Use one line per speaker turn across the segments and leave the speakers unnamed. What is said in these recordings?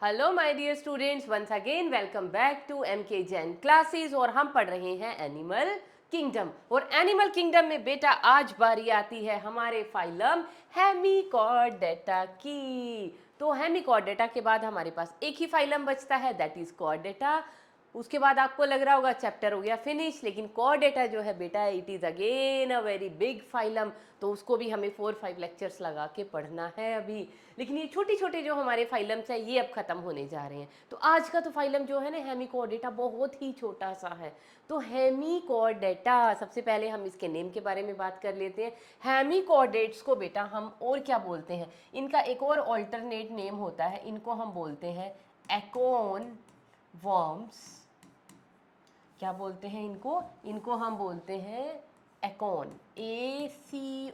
Hello my dear students, once again welcome back to MK Jain classes. और हम पढ़ रहे हैं एनिमल किंगडम। और एनिमल किंगडम में बेटा आज बारी आती है हमारे फाइलम हेमिकॉर्डेटा की। तो हेमिकॉर्डेटा के बाद हमारे पास एक ही फाइलम बचता है, दैट इज कॉर्डेटा। उसके बाद आपको लग रहा होगा चैप्टर हो गया फिनिश, लेकिन कॉर्डेटा जो है बेटा it is again a very big phylum. तो उसको भी हमें 4-5 लेक्चर्स लगा के पढ़ना है अभी। लेकिन ये छोटे छोटे जो हमारे फाइलम्स हैं ये अब खत्म होने जा रहे हैं। तो आज का तो फाइलम जो है ना हेमिकॉर्डेटा बहुत ही छोटा सा है। तो हेमिकॉर्डेटा, सबसे पहले हम इसके नेम के बारे में बात कर लेते हैं। हेमिकॉर्डेट्स को बेटा हम और क्या बोलते हैं, इनका एक और ऑल्टरनेट नेम होता है, इनको हम बोलते हैं एकोन वर्म्स। क्या बोलते हैं इनको, इनको हम बोलते हैं एकोन, ACORN,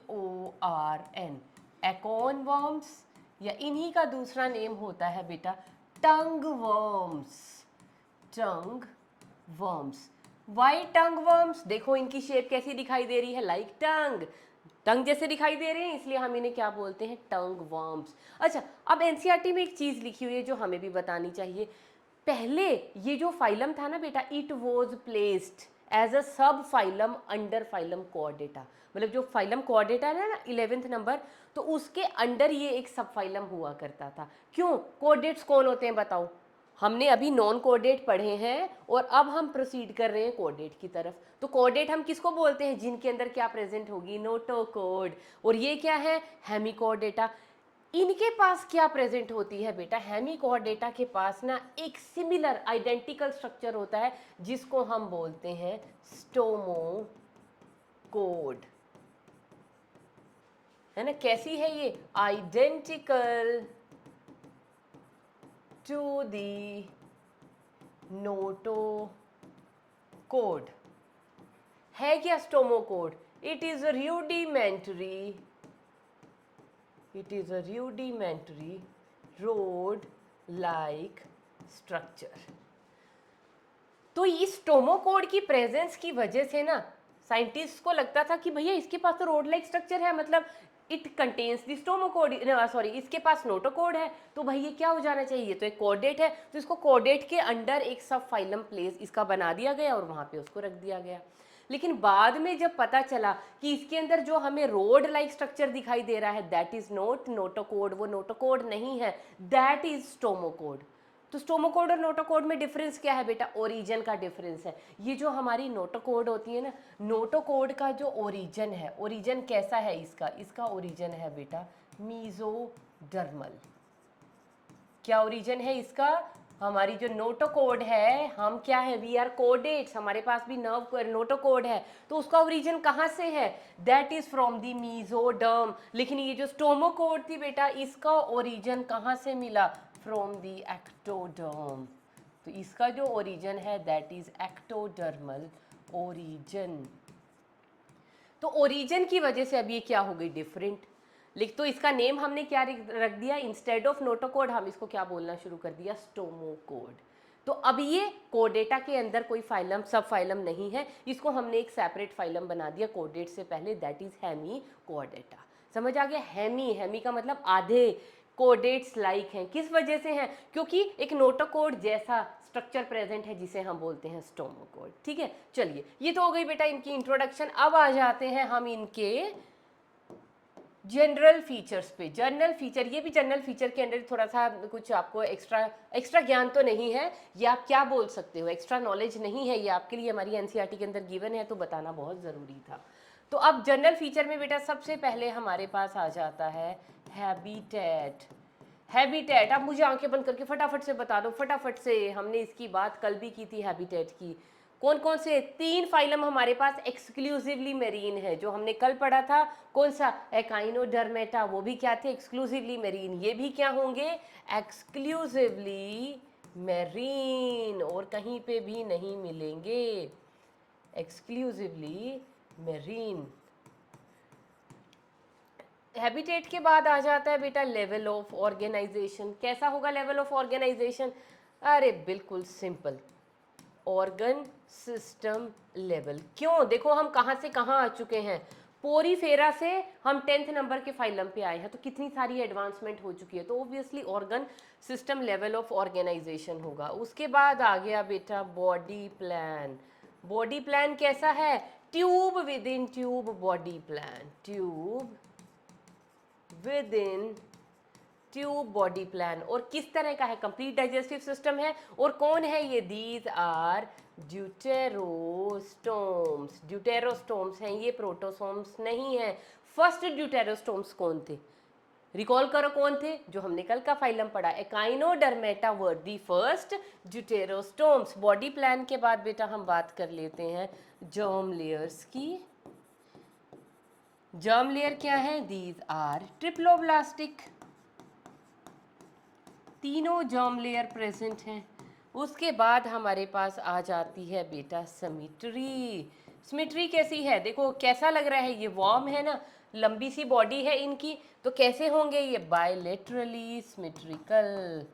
एकोन वर्म्स। या इन्हीं का दूसरा नेम होता है बेटा टंग वर्म्स। टंग वर्म्स। वाई टंग वर्म्स? देखो इनकी शेप कैसी दिखाई दे रही है, लाइक टंग, टंग जैसे दिखाई दे रहे हैं, इसलिए हम इन्हें क्या बोलते हैं, टंग वर्म्स। अच्छा, अब एनसीईआरटी में एक चीज लिखी हुई है जो हमें भी बतानी चाहिए। पहले ये जो फाइलम था ना बेटा, it was placed as a sub phylum under phylum Chordata. मतलब जो फाइलम कॉर्डेटा है ना 11th नंबर, तो उसके अंडर ये एक सब फाइलम हुआ करता था। क्यों? कोऑर्डिनेट्स कौन होते हैं बताओ? हमने अभी नॉन कोऑर्डिनेट पढ़े हैं और अब हम प्रोसीड कर रहे हैं कोऑर्डिनेट की तरफ। तो कोऑर्डिनेट हम किसको बोलते हैं? जिनके अंदर क्या प्रेजेंट होगी, नोटोकोड। और ये क्या है? हेमिकॉर्डेटा। इनके पास क्या प्रेजेंट होती है बेटा? हेमिकॉर्डेटा के पास ना एक सिमिलर आइडेंटिकल स्ट्रक्चर होता है जिसको हम बोलते हैं स्टोमोकोड। है ना? कैसी है ये? Identical to the notochord. है क्या stomochord? It is a rudimentary rod like structure. तो इस स्टोमोकोड की प्रेजेंस की वजह से ना साइंटिस्ट को लगता था कि भैया इसके पास तो रोड लाइक स्ट्रक्चर है, मतलब इट कंटेन्स द स्टोमोकोड, सॉरी इसके पास नोटोकोड है, तो भाई ये क्या हो जाना चाहिए, ये तो एक कोडेट है। तो इसको कोडेट के अंडर एक सब फाइलम प्लेस इसका बना दिया गया और वहां पे उसको रख दिया गया। लेकिन बाद में जब पता चला कि इसके अंदर जो हमें रोड लाइक स्ट्रक्चर दिखाई दे रहा है दैट इज नॉट नोटोकोड, वो नोटोकोड नहीं है, दैट इज स्टोमोकोड। तो स्टोमोकोड और नोटोकोड में डिफरेंस क्या है बेटा? ओरिजिन का डिफरेंस है। ये जो हमारी नोटोकोड होती है ना, नोटोकोड का जो ओरिजिन है, ओरिजिन कैसा है इसका? इसका ओरिजिन है बेटा मीजोडर्मल। क्या ओरिजिन है इसका? हमारी जो नोटोकोड है, हम क्या है, वी आर कोडेट्स, हमारे पास भी नर्व नोटोकोड है, तो उसका ओरिजिन कहाँ से है? That is from the mesoderm. लेकिन ये जो स्टोमोकोड थी बेटा, इसका ओरिजिन कहाँ से मिला? From the ectoderm. तो इसका जो ओरिजिन है दैट इज एक्टोडर्मल ओरिजिन। तो ओरिजिन की वजह से अब ये क्या हो गई, डिफरेंट। लिख, तो इसका नेम हमने क्या रख दिया? इंस्टेड ऑफ नोटोकोड हम इसको क्या बोलना शुरू कर दिया? स्टोमोकोड। तो अब ये कोडेटा के अंदर कोई फाइलम सब फाइलम नहीं है, इसको हमने एक सेपरेट फाइलम बना दिया कोडेट से पहले, दैट इज हेमी कोडेटा। समझ आ गया? हेमी, हेमी का मतलब आधे, कोडेट्स लाइक हैं, किस वजह से हैं? क्योंकि एक नोटोकोड जैसा स्ट्रक्चर प्रेजेंट है जिसे हम बोलते हैं स्टोमोकोड। ठीक है, चलिए ये तो हो गई बेटा इनकी इंट्रोडक्शन। अब आ जाते हैं हम इनके जनरल फीचर्स पे। जनरल फीचर, ये भी जनरल फीचर के अंदर थोड़ा सा कुछ आपको एक्स्ट्रा ज्ञान तो नहीं है, ये आप क्या बोल सकते हो, एक्स्ट्रा नॉलेज नहीं है, ये आपके लिए हमारी एनसीईआरटी के अंदर गिवन है, तो बताना बहुत ज़रूरी था। तो अब जनरल फीचर में बेटा सबसे पहले हमारे पास आ जाता है हैबिटेट। हैबिटेट, अब मुझे आंखें बंद करके फटाफट से बता दो, फटाफट से, हमने इसकी बात कल भी की थी हैबिटेट की। कौन कौन से 3 फाइलम हमारे पास एक्सक्लूसिवली मेरीन है, जो हमने कल पढ़ा था? कौन सा? एकाइनोडर्मेटा, वो भी क्या थे? Exclusively marine. ये भी क्या होंगे? एक्सक्लूसिवली मेरीन, और कहीं पे भी नहीं मिलेंगे, एक्सक्लूसिवली मेरीन। हैबिटेट के बाद आ जाता है बेटा लेवल ऑफ ऑर्गेनाइजेशन। कैसा होगा लेवल ऑफ ऑर्गेनाइजेशन? अरे बिल्कुल सिंपल, ऑर्गन सिस्टम लेवल। क्यों? देखो हम कहाँ से कहाँ आ चुके हैं, पोरीफेरा से हम 10th नंबर के फाइलम पे आए हैं, तो कितनी सारी एडवांसमेंट हो चुकी है, तो obviously organ system level of organization होगा। उसके बाद आ गया बेटा बॉडी प्लान। बॉडी प्लान कैसा है, tube with in tube body plan, tube with in tube body plan. और किस तरह का है, कंप्लीट डाइजेस्टिव सिस्टम है। और कौन है ये, दीज आर ड्यूटेरोस्टोम्स। ड्यूटेरोस्टोम्स हैं ये, प्रोटोसोम्स नहीं है। फर्स्ट ड्यूटेरोस्टोम्स कौन थे, रिकॉल करो कौन थे, जो हमने कल का फाइलम पढ़ा, echinodermata were the first deuterostomes. Body plan के बाद बेटा हम बात कर लेते हैं जर्म लेयर्स की। जर्म लेयर क्या है, दीज आर ट्रिप्लोब्लास्टिक, तीनों जर्म लेयर प्रेजेंट हैं। उसके बाद हमारे पास आ जाती है बेटा सिमेट्री। सिमेट्री कैसी है, देखो कैसा लग रहा है, ये वॉर्म है ना, लंबी सी बॉडी है इनकी, तो कैसे होंगे ये, बायलेटरली सिमेट्रिकल,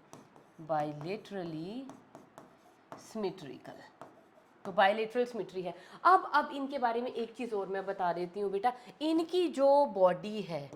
बायलेटरली सिमेट्रिकल, तो बायलेटरल सिमेट्री है। अब इनके बारे में एक चीज़ और मैं बता देती हूँ बेटा, इनकी जो बॉडी है,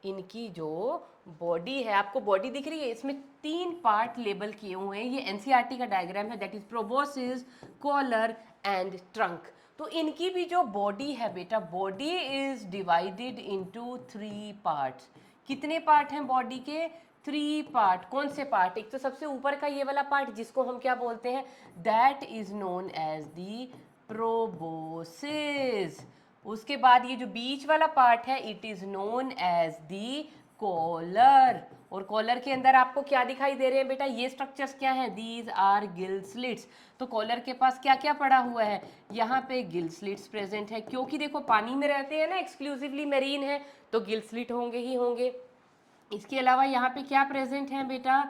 इनकी जो बॉडी है, आपको बॉडी दिख रही है, इसमें 3 पार्ट लेबल किए हुए हैं, ये एनसीईआरटी का डायग्राम है, that is proboscis, collar and trunk. तो इनकी भी जो बॉडी है बेटा, body is divided into 3 parts. कितने पार्ट हैं बॉडी के, 3 पार्ट। कौन से पार्ट, एक तो सबसे ऊपर का ये वाला पार्ट जिसको हम क्या बोलते हैं, that is known as the proboscis. उसके बाद ये जो बीच वाला पार्ट है, it is known as the collar. और कॉलर के अंदर आपको क्या दिखाई दे रहे हैं बेटा, ये स्ट्रक्चर्स क्या हैं, दीज आर गिल स्लिट्स। तो कॉलर के पास क्या क्या पड़ा हुआ है, यहाँ पे गिल स्लिट्स प्रेजेंट है, क्योंकि देखो पानी में रहते हैं ना, एक्सक्लूसिवली मेरीन है, तो गिल स्लिट होंगे ही होंगे। इसके अलावा यहाँ पे क्या प्रेजेंट है बेटा,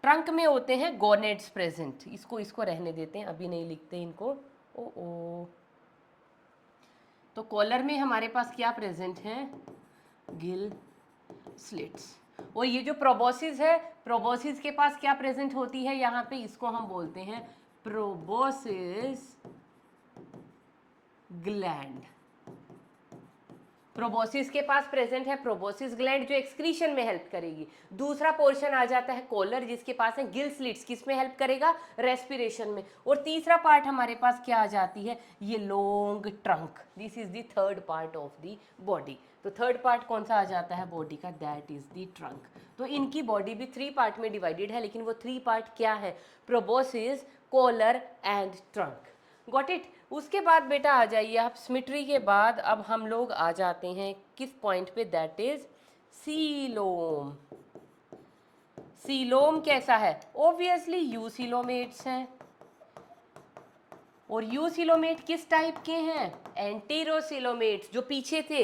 ट्रंक में होते हैं गोनेड्स प्रेजेंट। इसको रहने देते हैं, अभी नहीं लिखते इनको। ओ तो कॉलर में हमारे पास क्या प्रेजेंट है, गिल स्लिट्स। और ये जो प्रोबोसिस है, प्रोबोसिस के पास क्या प्रेजेंट होती है यहाँ पे, इसको हम बोलते हैं प्रोबोसिस ग्लैंड। प्रोबोसिस के पास प्रेजेंट है प्रोबोसिस ग्लैंड, जो एक्सक्रीशन में हेल्प करेगी। दूसरा पोर्शन आ जाता है कॉलर, जिसके पास है गिल स्लिट्स, किस में हेल्प करेगा, रेस्पिरेशन में। और तीसरा पार्ट हमारे पास क्या आ जाती है, ये long trunk, this is the third part of the body. तो थर्ड पार्ट कौन सा आ जाता है बॉडी का, दैट इज द ट्रंक। तो इनकी बॉडी भी 3 पार्ट में डिवाइडेड है, लेकिन वो 3 पार्ट क्या है, proboscis, collar and trunk. Got it. उसके बाद बेटा आ जाइए आप, सिमेट्री के बाद अब हम लोग आ जाते हैं किस पॉइंट पे, दैट इज सीलोम। सीलोम कैसा है, ऑब्वियसली यूसिलोमेट्स हैं। और यूसिलोमेट किस टाइप के हैं, एंटेरोसिलोमेट्स, जो पीछे थे,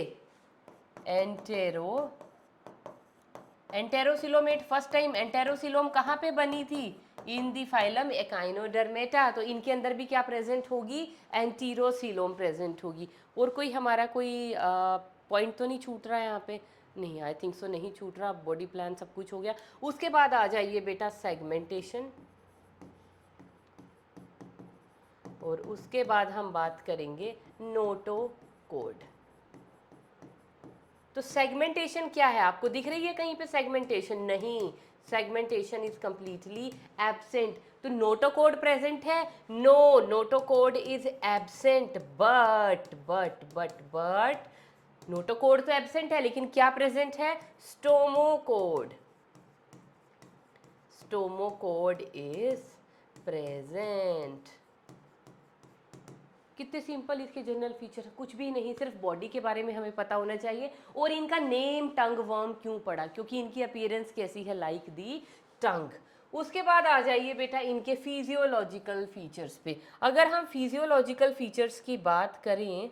एंटेरोसिलोमेट। फर्स्ट टाइम एंटेरोसिलोम कहाँ पे बनी थी, इन दी फाइलम एकाइनोडर्मेटा। तो इनके अंदर भी क्या प्रेजेंट होगी, एंटीरोसिलोम प्रेजेंट होगी। और कोई हमारा कोई पॉइंट तो नहीं छूट रहा है यहाँ पे, नहीं आई थिंक सो नहीं छूट रहा, बॉडी प्लान सब कुछ हो गया। उसके बाद आ जाइए बेटा सेगमेंटेशन, और उसके बाद हम बात करेंगे नोटोकोड। तो सेगमेंटेशन क्या है, आपको दिख रही है कहीं पे सेगमेंटेशन, नहीं, सेगमेंटेशन इज कंप्लीटली एब्सेंट। तो नोटोकोड प्रेजेंट है, no, notochord is absent, but notochord तो एब्सेंट है, लेकिन क्या प्रेजेंट है, स्टोमोकोड, स्टोमोकोड इज प्रेजेंट। कितने सिंपल इसके जनरल फीचर, कुछ भी नहीं, सिर्फ बॉडी के बारे में हमें पता होना चाहिए। और इनका नेम टंग वर्म क्यों पड़ा, क्योंकि इनकी अपीयरेंस कैसी है, लाइक दी टंग। उसके बाद आ जाइए बेटा इनके फिजियोलॉजिकल फीचर्स पे। अगर हम फिजियोलॉजिकल फीचर्स की बात करें,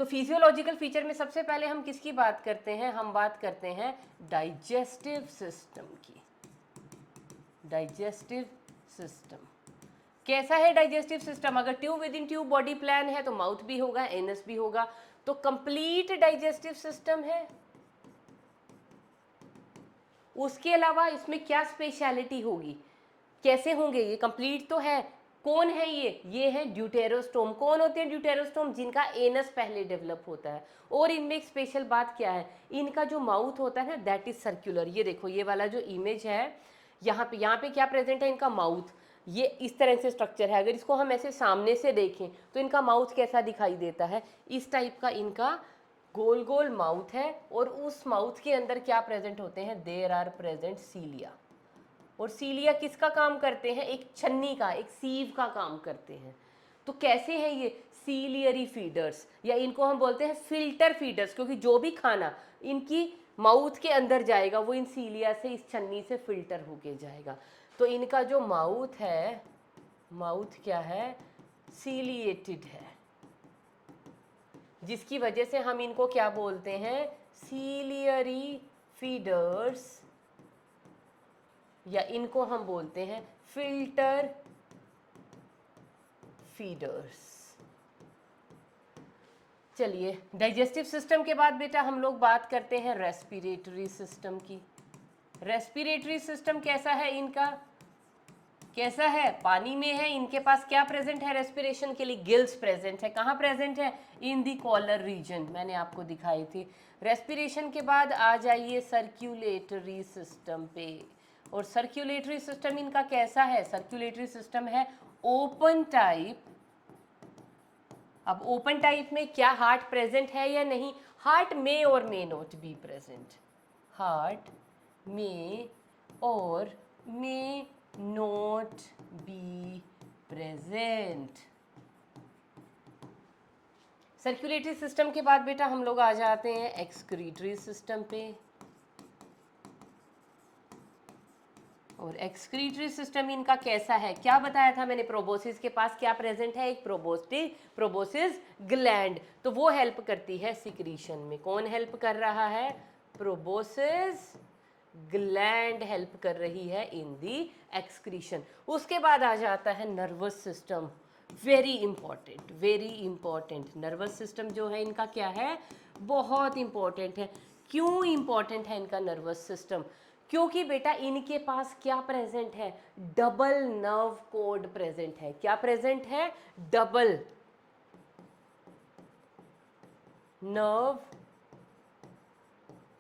तो फिजियोलॉजिकल फीचर में सबसे पहले हम किसकी बात करते हैं, हम बात करते हैं डाइजेस्टिव सिस्टम की। डाइजेस्टिव सिस्टम कैसा है, डाइजेस्टिव सिस्टम, अगर tube with in tube body plan है तो माउथ भी होगा, एनस भी होगा, तो कंप्लीट डाइजेस्टिव सिस्टम है। उसके अलावा इसमें क्या स्पेशलिटी होगी, कैसे होंगे ये, कंप्लीट तो है, कौन है ये है ड्यूटेरोस्टोम। कौन होते हैं ड्यूटेरोस्टोम? जिनका एनस पहले डेवलप होता है। और इनमें एक स्पेशल बात क्या है, इनका जो माउथ होता है ना दैट इज सर्कुलर। ये देखो ये वाला जो इमेज है यहाँ पे क्या प्रेजेंट है, इनका माउथ। ये इस तरह से स्ट्रक्चर है। अगर इसको हम ऐसे सामने से देखें तो इनका माउथ कैसा दिखाई देता है, इस टाइप का इनका गोल गोल माउथ है। और उस माउथ के अंदर क्या प्रेजेंट होते हैं, देयर आर प्रेजेंट सीलिया। और सीलिया किसका काम करते हैं, एक छन्नी का, एक सीव का काम करते हैं। तो कैसे हैं ये सीलियरी फीडर्स, या इनको हम बोलते हैं फिल्टर फीडर्स, क्योंकि जो भी खाना इनकी माउथ के अंदर जाएगा वो इन सीलिया से, इस छन्नी से फिल्टर होके जाएगा। तो इनका जो माउथ है, माउथ क्या है, सीलिएटेड है, जिसकी वजह से हम इनको क्या बोलते हैं, सीलियरी फीडर्स, या इनको हम बोलते हैं फिल्टर फीडर्स। चलिए डाइजेस्टिव सिस्टम के बाद बेटा हम लोग बात करते हैं रेस्पिरेटरी सिस्टम की। रेस्पिरेटरी सिस्टम कैसा है इनका, कैसा है, पानी में है, इनके पास क्या प्रेजेंट है रेस्पिरेशन के लिए, गिल्स प्रेजेंट है। कहाँ प्रेजेंट है, इन दी कॉलर रीजन, मैंने आपको दिखाई थी। रेस्पिरेशन के बाद आ जाइए सर्क्यूलेटरी सिस्टम पे। और सर्क्यूलेटरी सिस्टम इनका कैसा है, सर्क्यूलेटरी सिस्टम है ओपन टाइप। अब ओपन टाइप में क्या हार्ट प्रेजेंट है या नहीं, हार्ट में और may not be present, heart में और may not be present. Circulatory system के बाद बेटा हम लोग आ जाते हैं एक्सक्रीटरी सिस्टम पे। और एक्सक्रीटरी सिस्टम इनका कैसा है, क्या बताया था मैंने, प्रोबोसिस के पास क्या प्रेजेंट है, एक प्रोबोसिस ग्लैंड। तो वो हेल्प करती है सिक्रीशन में। कौन हेल्प कर रहा है, प्रोबोसिस ग्लैंड हेल्प कर रही है इन दी एक्सक्रीशन। उसके बाद आ जाता है nervous system, very important. Nervous system जो है इनका क्या है, बहुत इंपॉर्टेंट है। क्यों इंपॉर्टेंट है इनका नर्वस सिस्टम, क्योंकि बेटा इनके पास क्या प्रेजेंट है, डबल नर्व कोड प्रेजेंट है। क्या प्रेजेंट है, डबल नर्व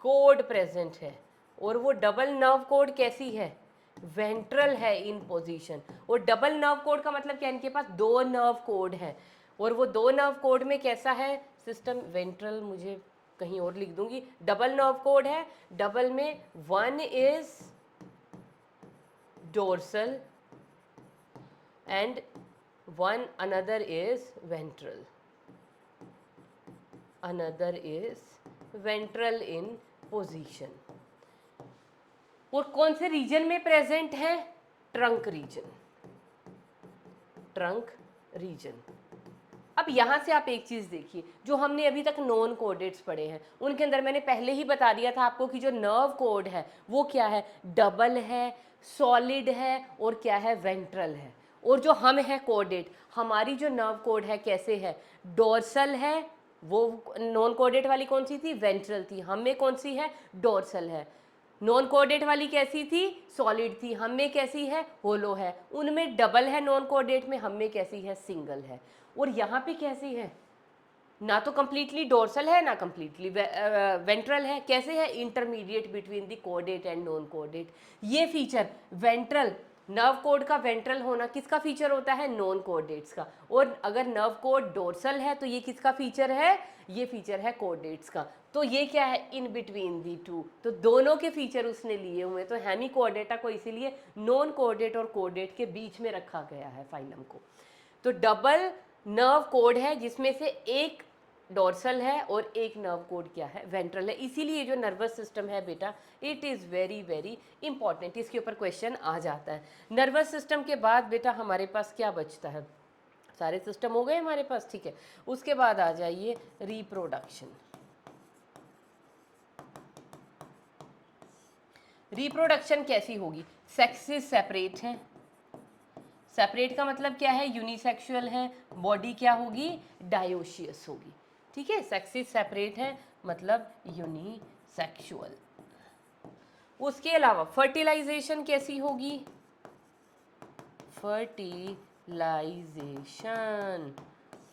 कोड प्रेजेंट है। और वो डबल नर्व कोड कैसी है, वेंट्रल है इन पोजीशन। और डबल नर्व कोड का मतलब क्या, इनके पास दो नर्व कोड है। और वो दो नर्व कोड में कैसा है सिस्टम, वेंट्रल, मुझे कहीं और लिख दूंगी, डबल नर्व कोड है। डबल में one is dorsal and one another is ventral, another is ventral in position. और कौन से रीजन में प्रेजेंट है, ट्रंक रीजन, ट्रंक रीजन। अब यहाँ से आप एक चीज़ देखिए, जो हमने अभी तक नॉन कोडेट्स पढ़े हैं उनके अंदर मैंने पहले ही बता दिया था आपको कि जो नर्व कोड है वो क्या है, डबल है, सॉलिड है और क्या है, वेंट्रल है। और जो हम है कोडेट, हमारी जो नर्व कोड है कैसे है, डोर्सल है। वो नॉन कोडेट वाली कौन सी थी, वेंट्रल थी। हम में कौन सी है, डोर्सल है। नॉन कोडेट वाली कैसी थी, सॉलिड थी। हम में कैसी है, होलो है। उनमें डबल है नॉन कोडेट में, हम में कैसी है, सिंगल है। और यहाँ पे कैसी है, ना तो कंप्लीटली डोर्सल है ना कंप्लीटली वेंट्रल है। कैसे है, intermediate between the caudate and non caudate. ये फीचर वेंट्रल, नर्व कोड का वेंट्रल होना किसका फीचर होता है, नॉन कोडेट्स का। और अगर नर्व कोड डोर्सल है तो ये किसका फीचर है, ये फीचर है कोडेट्स का। तो ये क्या है, इन बिटवीन दी टू। तो दोनों के फीचर उसने लिए हुए, तो हेमी कोडेटा को इसीलिए नॉन कोडेट और कोडेट के बीच में रखा गया है फाइलम को। तो डबल नर्व कोड है जिसमें से एक डोर्सल है और एक नर्व कोड क्या है, वेंट्रल है। इसीलिए जो नर्वस सिस्टम है बेटा, इट इज़ वेरी इंपॉर्टेंट। इसके ऊपर क्वेश्चन आ जाता है। नर्वस सिस्टम के बाद बेटा हमारे पास क्या बचता है, सारे सिस्टम हो गए हमारे पास, ठीक है। उसके बाद आ जाइए रिप्रोडक्शन। रिप्रोडक्शन कैसी होगी, सेक्सेस सेपरेट हैं। सेपरेट का मतलब क्या है, यूनिसेक्सुअल है। बॉडी क्या होगी, डायोशियस होगी, ठीक है। सेक्सेस सेपरेट है मतलब यूनिसेक्सुअल। उसके अलावा फर्टिलाइजेशन कैसी होगी, फर्टिलाइजेशन फर्टिलाइजेशन।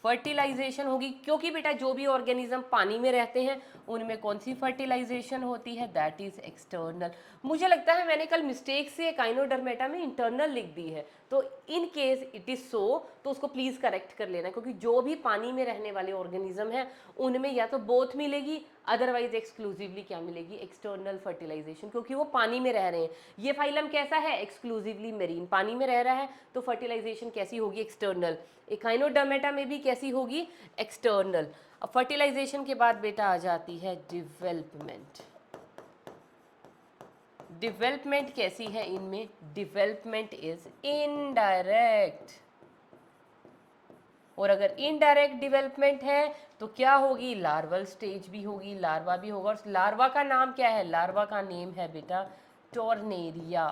फर्टिलाइजेशन होगी क्योंकि बेटा जो भी ऑर्गेनिज्म पानी में रहते हैं उनमें कौन सी फर्टिलाइजेशन होती है, दैट इज एक्सटर्नल। मुझे लगता है मैंने कल मिस्टेक से काइनोडर्मेटा में इंटरनल लिख दी है, तो in case it is so तो उसको प्लीज करेक्ट कर लेना, क्योंकि जो भी पानी में रहने वाले ऑर्गेनिज्म हैं उनमें या तो बोथ मिलेगी, अदरवाइज एक्सक्लूसिवली क्या मिलेगी, एक्सटर्नल फर्टिलाइजेशन, क्योंकि वो पानी में रह रहे हैं। ये फाइलम कैसा है, एक्सक्लूसिवली मेरीन, पानी में रह रहा है, तो फर्टिलाइजेशन कैसी होगी, एक्सटर्नल। एकाइनोडर्मेटा में भी कैसी होगी, एक्सटर्नल। अब फर्टिलाइजेशन के बाद बेटा आ जाती है डेवलपमेंट। डेवलपमेंट कैसी है इनमें, डेवलपमेंट इज इनडायरेक्ट। और अगर इनडायरेक्ट डेवलपमेंट है तो क्या होगी, लार्वल स्टेज भी होगी, लार्वा भी होगा। और लार्वा का नाम क्या है, लार्वा का नेम है बेटा टॉर्नेरिया।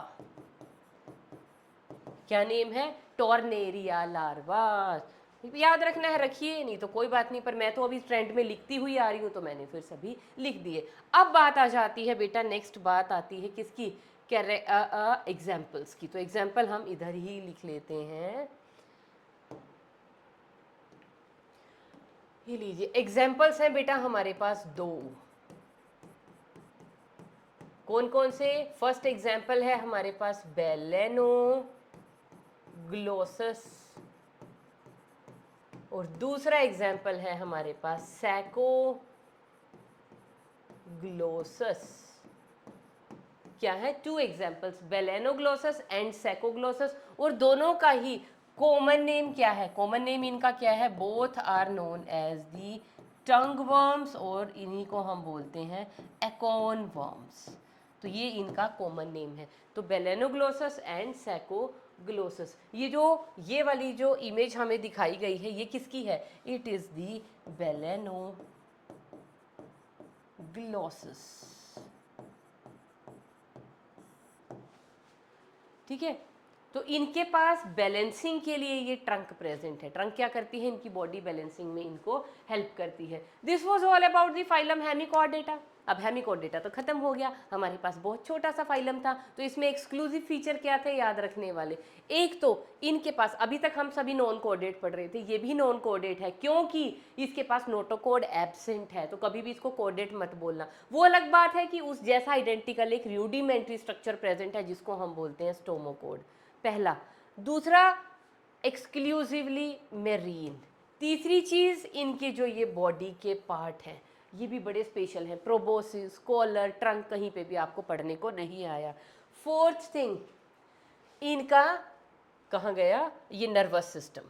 क्या नेम है, टॉर्नेरिया लार्वा। याद रखना है रखिए, नहीं तो कोई बात नहीं, पर मैं तो अभी ट्रेंड में लिखती हुई आ रही हूँ तो मैंने फिर सभी लिख दिए। अब बात आ जाती है बेटा, नेक्स्ट बात आती है किसकी, एग्जाम्पल्स की। तो एग्जाम्पल हम इधर ही लिख लेते हैं, ये लीजिए एग्जाम्पल्स हैं बेटा हमारे पास दो। कौन कौन से, फर्स्ट एग्जाम्पल है हमारे पास बेलेनो ग्लोसस, और दूसरा एग्जाम्पल है हमारे पास सैको ग्लोसस। क्या है, टू एग्जाम्पल्स, बेलेनोग्लोसस एंड सैकोग्लोसस, और दोनों का ही कॉमन नेम क्या है, कॉमन नेम इनका क्या है, both are known as the tongue worms, और इन्हीं को हम बोलते हैं एकॉन वर्म्स। तो ये इनका कॉमन नेम है। तो बेलेनोग्लोसस एंड सैकोग्लोसस, ये वाली जो इमेज हमें दिखाई गई है ये किसकी है, इट इज दी बेलेनोग्लोसस। ठीक है, तो इनके पास बैलेंसिंग के लिए ये ट्रंक प्रेजेंट है। ट्रंक क्या करती है, इनकी बॉडी बैलेंसिंग में इनको हेल्प करती है। This was all about the phylum Hemichordata. अब हेमिकॉर्डेटा तो खत्म हो गया, हमारे पास बहुत छोटा सा फाइलम था, तो इसमें एक्सक्लूसिव फीचर क्या थे याद रखने वाले, एक तो इनके पास अभी तक हम सभी नॉन कोडेट पढ़ रहे थे, ये भी नॉन कोडेट है क्योंकि इसके पास नोटोकोड एब्सेंट है, तो कभी भी इसको कोडेट मत बोलना। वो अलग बात है कि उस जैसा आइडेंटिकल एक रूडिमेंट्री स्ट्रक्चर प्रेजेंट है जिसको हम बोलते हैं स्टोमोकोड, पहला। दूसरा, एक्सक्लूसिवली मेरीन। तीसरी चीज, इनके जो ये बॉडी के पार्ट हैं ये भी बड़े स्पेशल हैं, प्रोबोसिस, कॉलर, ट्रंक कहीं पे भी आपको पढ़ने को नहीं आया। फोर्थ थिंग, इनका कहाँ गया, ये nervous system,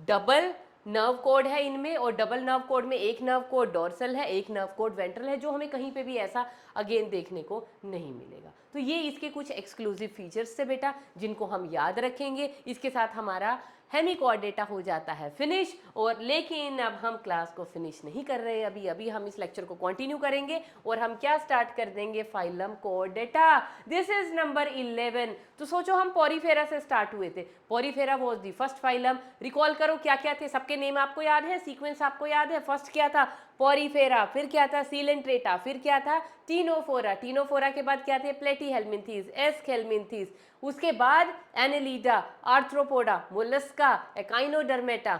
double nerve cord है इनमें, और डबल नर्व कोड में एक नर्व कोड डोर्सल है, एक नर्व कोड वेंट्रल है, जो हमें कहीं पे भी ऐसा अगेन देखने को नहीं मिलेगा। तो ये इसके कुछ एक्सक्लूसिव फीचर्स थे बेटा जिनको हम याद रखेंगे। इसके साथ हमारा हेमिकॉर्डेटा हो जाता है फिनिश। और लेकिन अब हम क्लास को फिनिश नहीं कर रहे, अभी हम इस लेक्चर को कंटिन्यू करेंगे और हम क्या स्टार्ट कर देंगे, phylum Chordata. This is number 11। तो सोचो हम पॉरीफेरा से स्टार्ट हुए थे, Porifera was the first phylum. Recall करो क्या क्या थे, सबके नेम आपको याद है, सीक्वेंस आपको याद है, फर्स्ट क्या था पॉरीफेरा, फिर क्या था सीलेंट्रेटा, फिर क्या था टीनोफोरा, टीनोफोरा के बाद क्या थे प्लेटीहेल्मिन्थीज, एस्केल्मिन्थीज, उसके बाद एनेलिडा, आर्थ्रोपोडा, मोलस्का, एकाइनोडर्मेटा,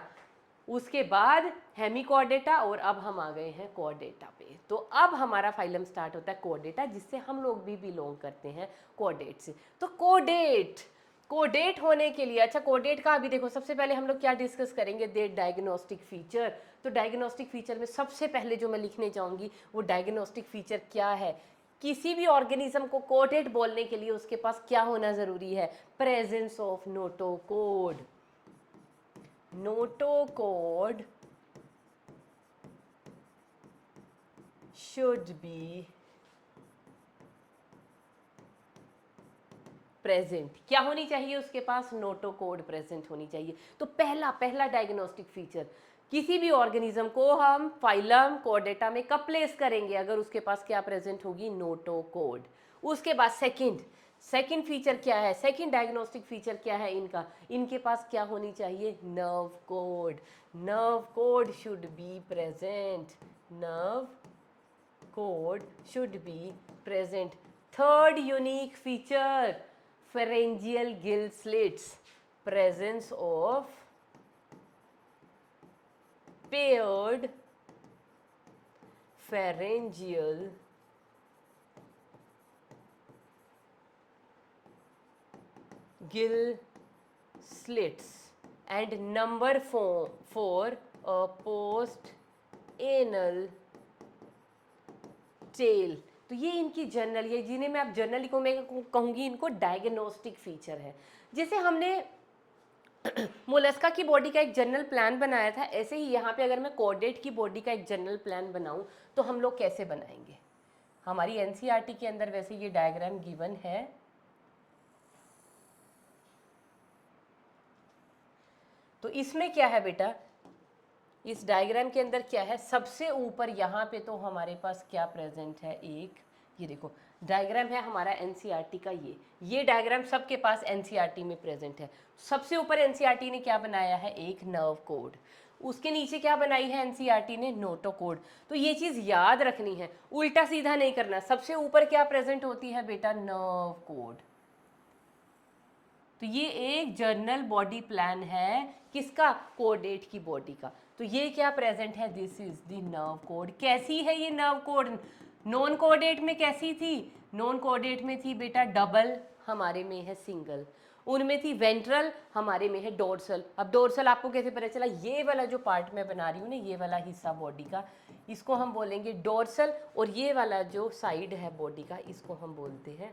उसके बाद हेमिकॉर्डेटा, और अब हम आ गए हैं कॉर्डेटा पे। तो अब हमारा फाइलम स्टार्ट होता है कॉर्डेटा, जिससे हम लोग भी बिलोंग करते हैं कॉर्डेट से। तो कोडेट होने के लिए, अच्छा कोडेट का अभी देखो, सबसे पहले हम लोग क्या डिस्कस करेंगे, दे डायग्नोस्टिक फीचर। तो डायग्नोस्टिक फीचर में सबसे पहले जो मैं लिखने जाऊंगी वो डायग्नोस्टिक फीचर क्या है, किसी भी ऑर्गेनिज्म को कोडेट बोलने के लिए उसके पास क्या होना जरूरी है, presence of notochord. Notochord should be present. क्या होनी चाहिए उसके पास, नोटोकोड प्रेजेंट होनी चाहिए। तो पहला डायग्नोस्टिक फीचर, किसी भी ऑर्गेनिज्म को हम फाइलम कॉर्डेटा में कब प्लेस करेंगे, अगर उसके पास क्या प्रेजेंट होगी, नोटोकोड। उसके बाद सेकंड फीचर क्या है, सेकंड डायग्नोस्टिक फीचर क्या है इनका, इनके पास क्या होनी चाहिए, nerve code should be present, nerve code should be present. Third unique feature, pharyngeal gill slits, presence of paired pharyngeal gill slits and number 4 a post anal tail। तो ये इनकी जनरल, ये जिन्हें मैं अब जनरली को मैं कहूँगी इनको डायग्नोस्टिक फीचर है। जैसे हमने मोलस्का की बॉडी का एक जनरल प्लान बनाया था, ऐसे ही यहाँ पे अगर मैं कॉर्डेट की बॉडी का एक जनरल प्लान बनाऊँ तो हम लोग कैसे बनाएंगे। हमारी एनसीईआरटी के अंदर वैसे ये डायग्राम गिवन है। तो इसमें क्या है बेटा, इस डायग्राम के अंदर क्या है, सबसे ऊपर यहाँ पे तो हमारे पास क्या प्रेजेंट है, एक ये देखो डायग्राम है हमारा एनसीईआरटी का, ये डायग्राम सबके पास एनसीईआरटी में प्रेजेंट है। सबसे ऊपर एनसीईआरटी ने क्या बनाया है, एक नर्व कोड। उसके नीचे क्या बनाई है एनसीईआरटी ने, नोटो कोड। तो ये चीज़ याद रखनी है, उल्टा सीधा नहीं करना। सबसे ऊपर क्या प्रेजेंट होती है बेटा, नर्व कोड। तो ये एक जर्नल बॉडी प्लान है किसका, कोडेट की बॉडी का। तो ये क्या प्रेजेंट है, this is the nerve code. कैसी है ये नर्व कोड, नॉन कोडेट में कैसी थी, नॉन कोडेट में थी बेटा डबल, हमारे में है सिंगल। उनमें थी वेंट्रल, हमारे में है डोर्सल। अब डोर्सल आपको कैसे पता चला, ये वाला जो पार्ट मैं बना रही हूँ ना, ये वाला हिस्सा बॉडी का, इसको हम बोलेंगे डोर्सल, और ये वाला जो साइड है बॉडी का, इसको हम बोलते हैं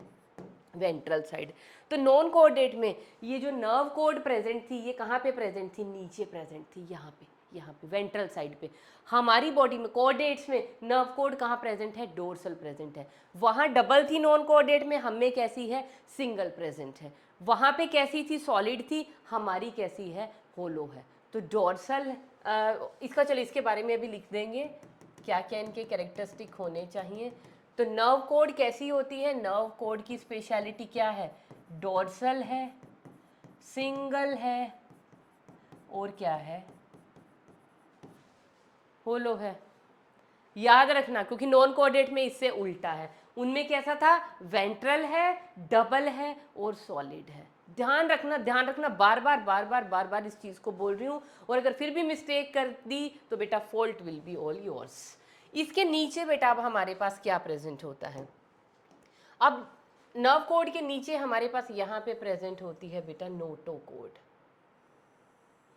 वेंट्रल साइड। तो नॉन कोऑर्डिनेट में ये जो नर्व कोड प्रेजेंट थी, ये कहाँ पे प्रेजेंट थी, नीचे प्रेजेंट थी, यहाँ पे वेंट्रल साइड पे। हमारी बॉडी में कोऑर्डिनेट्स में नर्व कोड कहाँ प्रेजेंट है, डोर्सल प्रेजेंट है। वहाँ डबल थी नॉन कोऑर्डिनेट में, हम में कैसी है, सिंगल प्रेजेंट है। वहाँ पे कैसी थी, सॉलिड थी, हमारी कैसी है, होलो है। तो डोर्सल इसका, चलो इसके बारे में अभी लिख देंगे क्या क्या इनके कैरेक्टरिस्टिक होने चाहिए। तो नर्व कोड कैसी होती है, नर्व कोड की स्पेशलिटी क्या है, डोर्सल है, सिंगल है, और क्या है, होलो है। याद रखना, क्योंकि नॉन कोऑर्डिनेट में इससे उल्टा है। उनमें कैसा था, वेंट्रल है, डबल है, और सॉलिड है। ध्यान रखना, ध्यान रखना, बार बार इस चीज़ को बोल रही हूँ। और अगर फिर भी मिस्टेक कर दी तो बेटा fault will be all yours. इसके नीचे बेटा अब हमारे पास क्या प्रेजेंट होता है, अब नर्व कोड के नीचे हमारे पास यहाँ पे प्रेजेंट होती है बेटा नोटो कोड।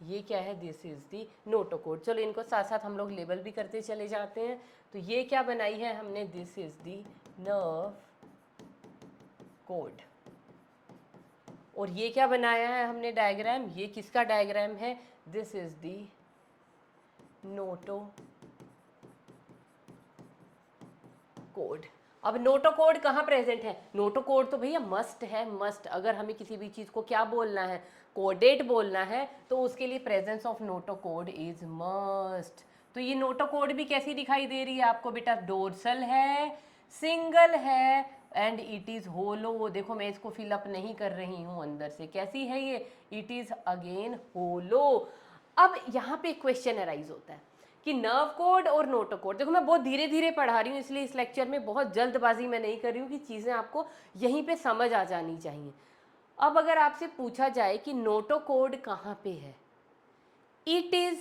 ये क्या है, this is the Noto code. चलो इनको साथ साथ हम लोग लेबल भी करते चले जाते हैं। तो ये क्या बनाई है हमने, this is the nerve code. और ये क्या बनाया है हमने डायग्राम, ये किसका डायग्राम है, this is the Noto code. अब नोटो कोड कहाँ प्रेजेंट है, नोटो कोड तो भैया मस्ट है, मस्ट। अगर हमें किसी भी चीज़ को क्या बोलना है, कोडेट बोलना है, तो उसके लिए presence of Noto code is must. तो ये नोटो कोड भी कैसी दिखाई दे रही है आपको बेटा, डोर्सल है, सिंगल है, एंड इट इज़ होलो। देखो मैं इसको फिलअप नहीं कर रही हूँ अंदर से, कैसी है ये, इट इज़ अगेन होलो। अब यहाँ पे क्वेश्चन अराइज होता है कि नर्व कोड और नोटो कोड, देखो मैं बहुत धीरे धीरे पढ़ा रही हूँ, इसलिए इस लेक्चर में बहुत जल्दबाजी मैं नहीं कर रही हूँ कि चीज़ें आपको यहीं पे समझ आ जानी चाहिए। अब अगर आपसे पूछा जाए कि नोटो कोड कहाँ पे है, इट इज़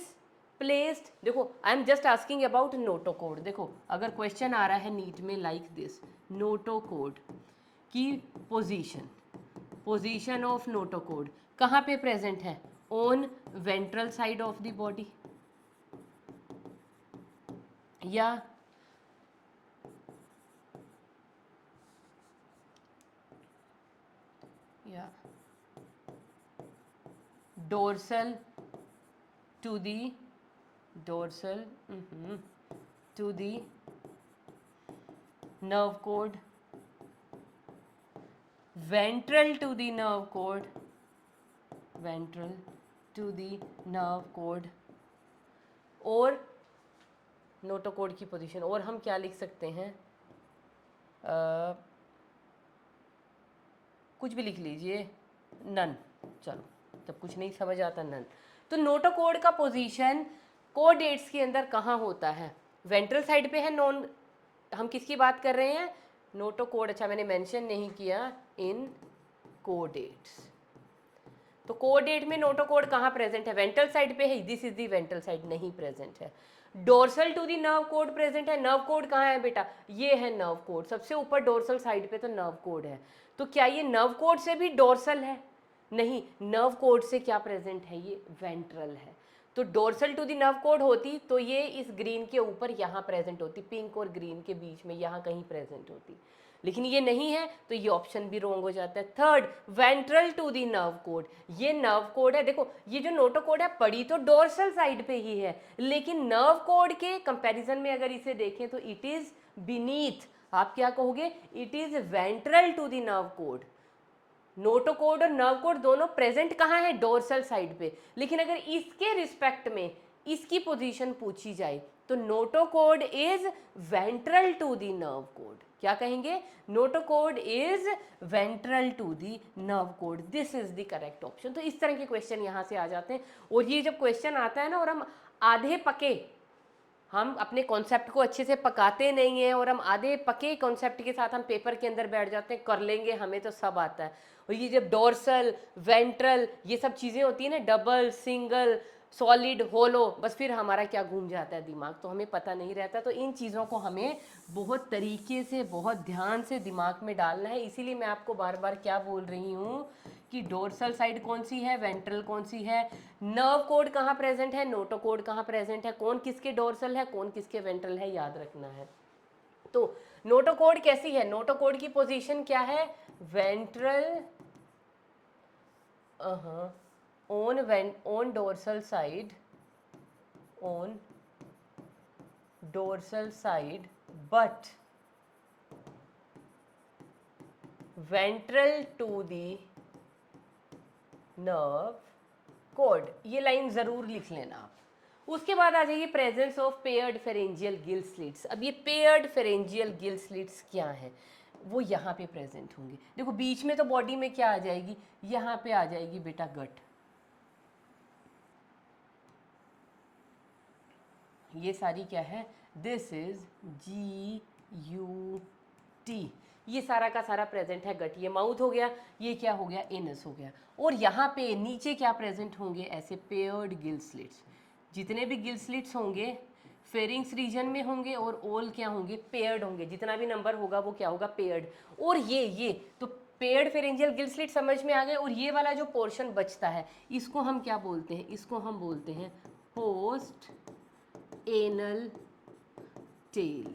प्लेस्ड, देखो I am just asking about Noto code. देखो अगर क्वेश्चन आ रहा है नीट में लाइक दिस, नोटो कोड की पोजीशन ऑफ नोटो कोड कहाँ पे प्रेजेंट है, on ventral side of the body, या dorsal to the dorsal to the nerve cord, ventral to the nerve cord, ventral to the nerve cord। और Noto code की position, और हम क्या लिख सकते हैं, कुछ भी लिख लीजिए, नन। चलो जब कुछ नहीं समझ आता, नन। तो नोटो कोड का पोजीशन कोडेट्स के अंदर कहाँ होता है, वेंट्रल साइड पे है। नॉन, हम किसकी बात कर रहे हैं, नोटो कोड। अच्छा मैंने मेंशन नहीं किया, इन कोडेट्स। तो कोडेट में नोटोकोड कहाँ प्रेजेंट है? वेंट्रल साइड पे है, this is the ventral side, नहीं प्रेजेंट है। Dorsal to the nerve cord present है। नर्व कोड कहाँ है बेटा? ये है नर्व कोड, सबसे ऊपर डोर्सल साइड पे तो नर्व कोड है। तो क्या ये नर्व कोड से भी डोर्सल है? नहीं, नर्व कोड से क्या प्रेजेंट है? ये वेंट्रल है। तो dorsal to the nerve cord होती तो ये इस ग्रीन के ऊपर यहाँ प्रेजेंट होती, पिंक और ग्रीन के बीच में यहाँ कहीं प्रेजेंट होती, लेकिन ये नहीं है, तो ये ऑप्शन भी रॉन्ग हो जाता है। Third, ventral to the nerve cord, ये नर्व कोड है। देखो ये जो नोटोकोड है पड़ी तो डोर्सल साइड पे ही है, लेकिन नर्व कोड के कंपैरिजन में अगर इसे देखें तो इट इज बीनीथ। आप क्या कहोगे? It is ventral to the nerve cord. Notochord और नर्व कोड दोनों प्रेजेंट कहाँ है? डोर्सल साइड पे। लेकिन अगर इसके रिस्पेक्ट में इसकी पोजीशन पूछी जाए तो notochord is ventral to the nerve cord. क्या कहेंगे? Notochord is ventral to the nerve cord, this is the correct option. तो इस तरह के क्वेश्चन यहाँ से आ जाते हैं। और ये जब क्वेश्चन आता है ना और हम आधे पके, हम अपने कॉन्सेप्ट को अच्छे से पकाते नहीं हैं और हम आधे पके कॉन्सेप्ट के साथ हम पेपर के अंदर बैठ जाते हैं, कर लेंगे, हमें तो सब आता है। और ये जब डोर्सल, वेंट्रल, ये सब चीज़ें होती हैं ना, डबल, सिंगल, सॉलिड, होलो, बस फिर हमारा क्या घूम जाता है दिमाग, तो हमें पता नहीं रहता। तो इन चीज़ों को हमें बहुत तरीके से, बहुत ध्यान से दिमाग में डालना है। इसीलिए मैं आपको बार बार क्या बोल रही हूँ कि डोर्सल साइड कौन सी है, वेंट्रल कौन सी है, नर्व कोड कहाँ प्रेजेंट है, नोटोकोड कहाँ प्रेजेंट है, कौन किसके डोर्सल है, कौन किसके वेंट्रल है, याद रखना है। तो नोटोकोड कैसी है? नोटोकोड की पोजीशन क्या है? Ventral on dorsal side, on dorsal side, but ventral to the nerve cord। ये लाइन जरूर लिख लेना आप। उसके बाद आ जाइए presence of paired pharyngeal gill slits. अब ये पेयर्ड फेरेंजियल गिल स्लिट्स क्या है? वो यहाँ पे प्रेजेंट होंगे। देखो बीच में तो बॉडी में क्या आ जाएगी? यहाँ पे आ जाएगी बेटा गट। ये सारी क्या है? दिस इज GUT, ये सारा का सारा प्रेजेंट है गट। ये माउथ हो गया, ये क्या हो गया? एनस हो गया। और यहाँ पे नीचे क्या प्रेजेंट होंगे? ऐसे पेयर्ड गिल स्लिट्स। जितने भी गिल स्लिट्स होंगे फेरिंग्स रीजन में होंगे और ऑल क्या होंगे? पेयर्ड होंगे। जितना भी नंबर होगा वो क्या होगा? पेयर्ड। और ये तो पेयर्ड फेरेंजियल गिल स्लिट समझ में आ गए। और ये वाला जो पोर्शन बचता है इसको हम क्या बोलते हैं? इसको हम बोलते हैं पोस्ट एनल टेल।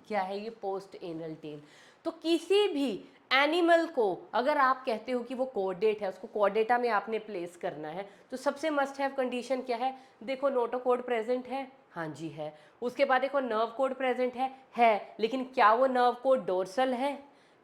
क्या है ये? Post anal tail. तो किसी भी एनिमल को अगर आप कहते हो कि वो कोडेट है, उसको कोडेटा में आपने प्लेस करना है, तो सबसे मस्ट हैव कंडीशन क्या है? देखो नोटोकोड प्रेजेंट है, हाँ जी है। उसके बाद देखो नर्व कोड प्रेजेंट है, लेकिन क्या वो नर्व कोड डोर्सल है?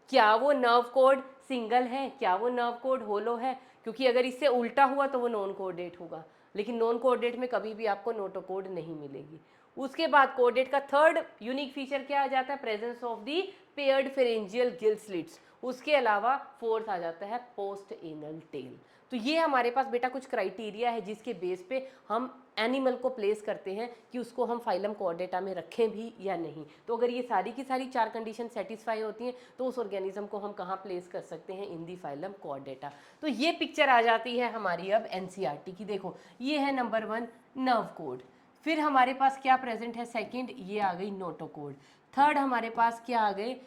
क्या वो नर्व कोड सिंगल है? क्या वो नर्व कोड होलो है? क्योंकि अगर इससे उल्टा हुआ तो वो नॉन कोडेट होगा, लेकिन नॉन कोडेट में कभी भी आपको नोटोकोड नहीं मिलेगी। उसके बाद कोडेट का थर्ड यूनिक फीचर क्या आ जाता है? Presence of the paired pharyngeal gill slits. उसके अलावा फोर्थ आ जाता है पोस्ट एनल टेल। तो ये हमारे पास बेटा कुछ क्राइटेरिया है जिसके बेस पे हम एनिमल को प्लेस करते हैं कि उसको हम फाइलम कोऑर्डेटा में रखें भी या नहीं। तो अगर ये सारी की सारी चार कंडीशन सेटिस्फाई होती हैं तो उस ऑर्गेनिज्म को हम कहाँ प्लेस कर सकते हैं? इन दी फाइलम कोऑर्डेटा। तो ये पिक्चर आ जाती है हमारी अब एनसीईआरटी की। देखो ये है नंबर 1 नर्व कोड, फिर हमारे पास क्या प्रेजेंट है? सेकंड ये आ गई नोटोकोड, थर्ड हमारे पास क्या आ गए?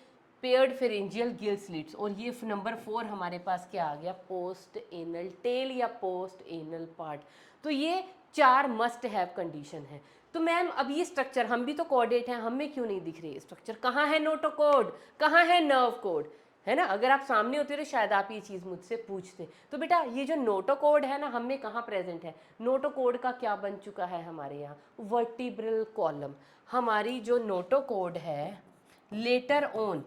पेयर्ड फेरेंजियल गिल स्लिट्स, और ये नंबर 4 हमारे पास क्या आ गया? पोस्ट एनल टेल या पोस्ट एनल पार्ट। तो ये चार मस्ट हैव कंडीशन है। तो मैम अब ये स्ट्रक्चर, हम भी तो कोऑर्डिनेट हैं, हमें क्यों नहीं दिख रही स्ट्रक्चर? कहाँ है नोटोकोड, कहाँ है नर्व कोड? है ना, अगर आप सामने होते तो शायद आप ये चीज़ मुझसे पूछते। तो बेटा ये जो नोटोकोड है ना, हमें कहाँ प्रेजेंट है? नोटोकोड का क्या बन चुका है हमारे यहाँ? Vertebral column. हमारी जो नोटोकोड है लेटर ऑन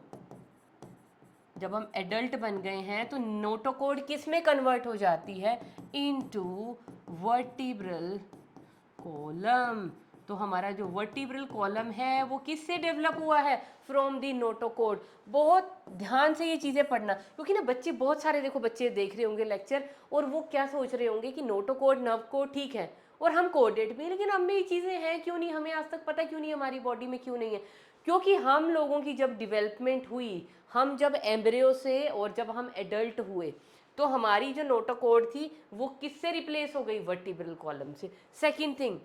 जब हम एडल्ट बन गए हैं तो नोटोकोड किस में कन्वर्ट हो जाती है? Into vertebral column. तो हमारा जो वर्टिब्रल कॉलम है वो किससे डेवलप हुआ है? From the notochord. बहुत ध्यान से ये चीज़ें पढ़ना, क्योंकि ना बच्चे बहुत सारे, देखो बच्चे देख रहे होंगे लेक्चर और वो क्या सोच रहे होंगे कि नोटोकोड नर्व कोड ठीक है और हम कोडेड भी, लेकिन हम में ये चीज़ें हैं क्यों नहीं? हमें आज तक पता क्यों नहीं? हमारी बॉडी में क्यों नहीं है? क्योंकि हम लोगों की जब डेवलपमेंट हुई, हम जब एम्ब्रियो से और जब हम एडल्ट हुए, तो हमारी जो नोटोकॉर्ड थी वो किससे रिप्लेस हो गई? वर्टिब्रल कॉलम से। सेकंड थिंग,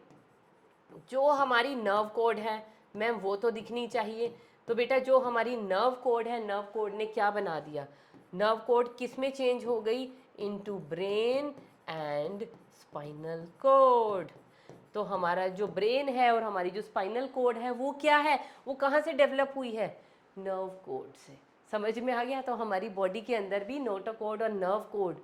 जो हमारी नर्व कोड है मैम वो तो दिखनी चाहिए। तो बेटा जो हमारी नर्व कोड है, नर्व कोड ने क्या बना दिया? नर्व कोड किस में चेंज हो गई? Into brain and spinal cord. तो हमारा जो ब्रेन है और हमारी जो स्पाइनल कोड है वो क्या है? वो कहाँ से डेवलप हुई है? नर्व कोड से। समझ में आ गया? तो हमारी बॉडी के अंदर भी नोटोकॉर्ड और नर्व कोड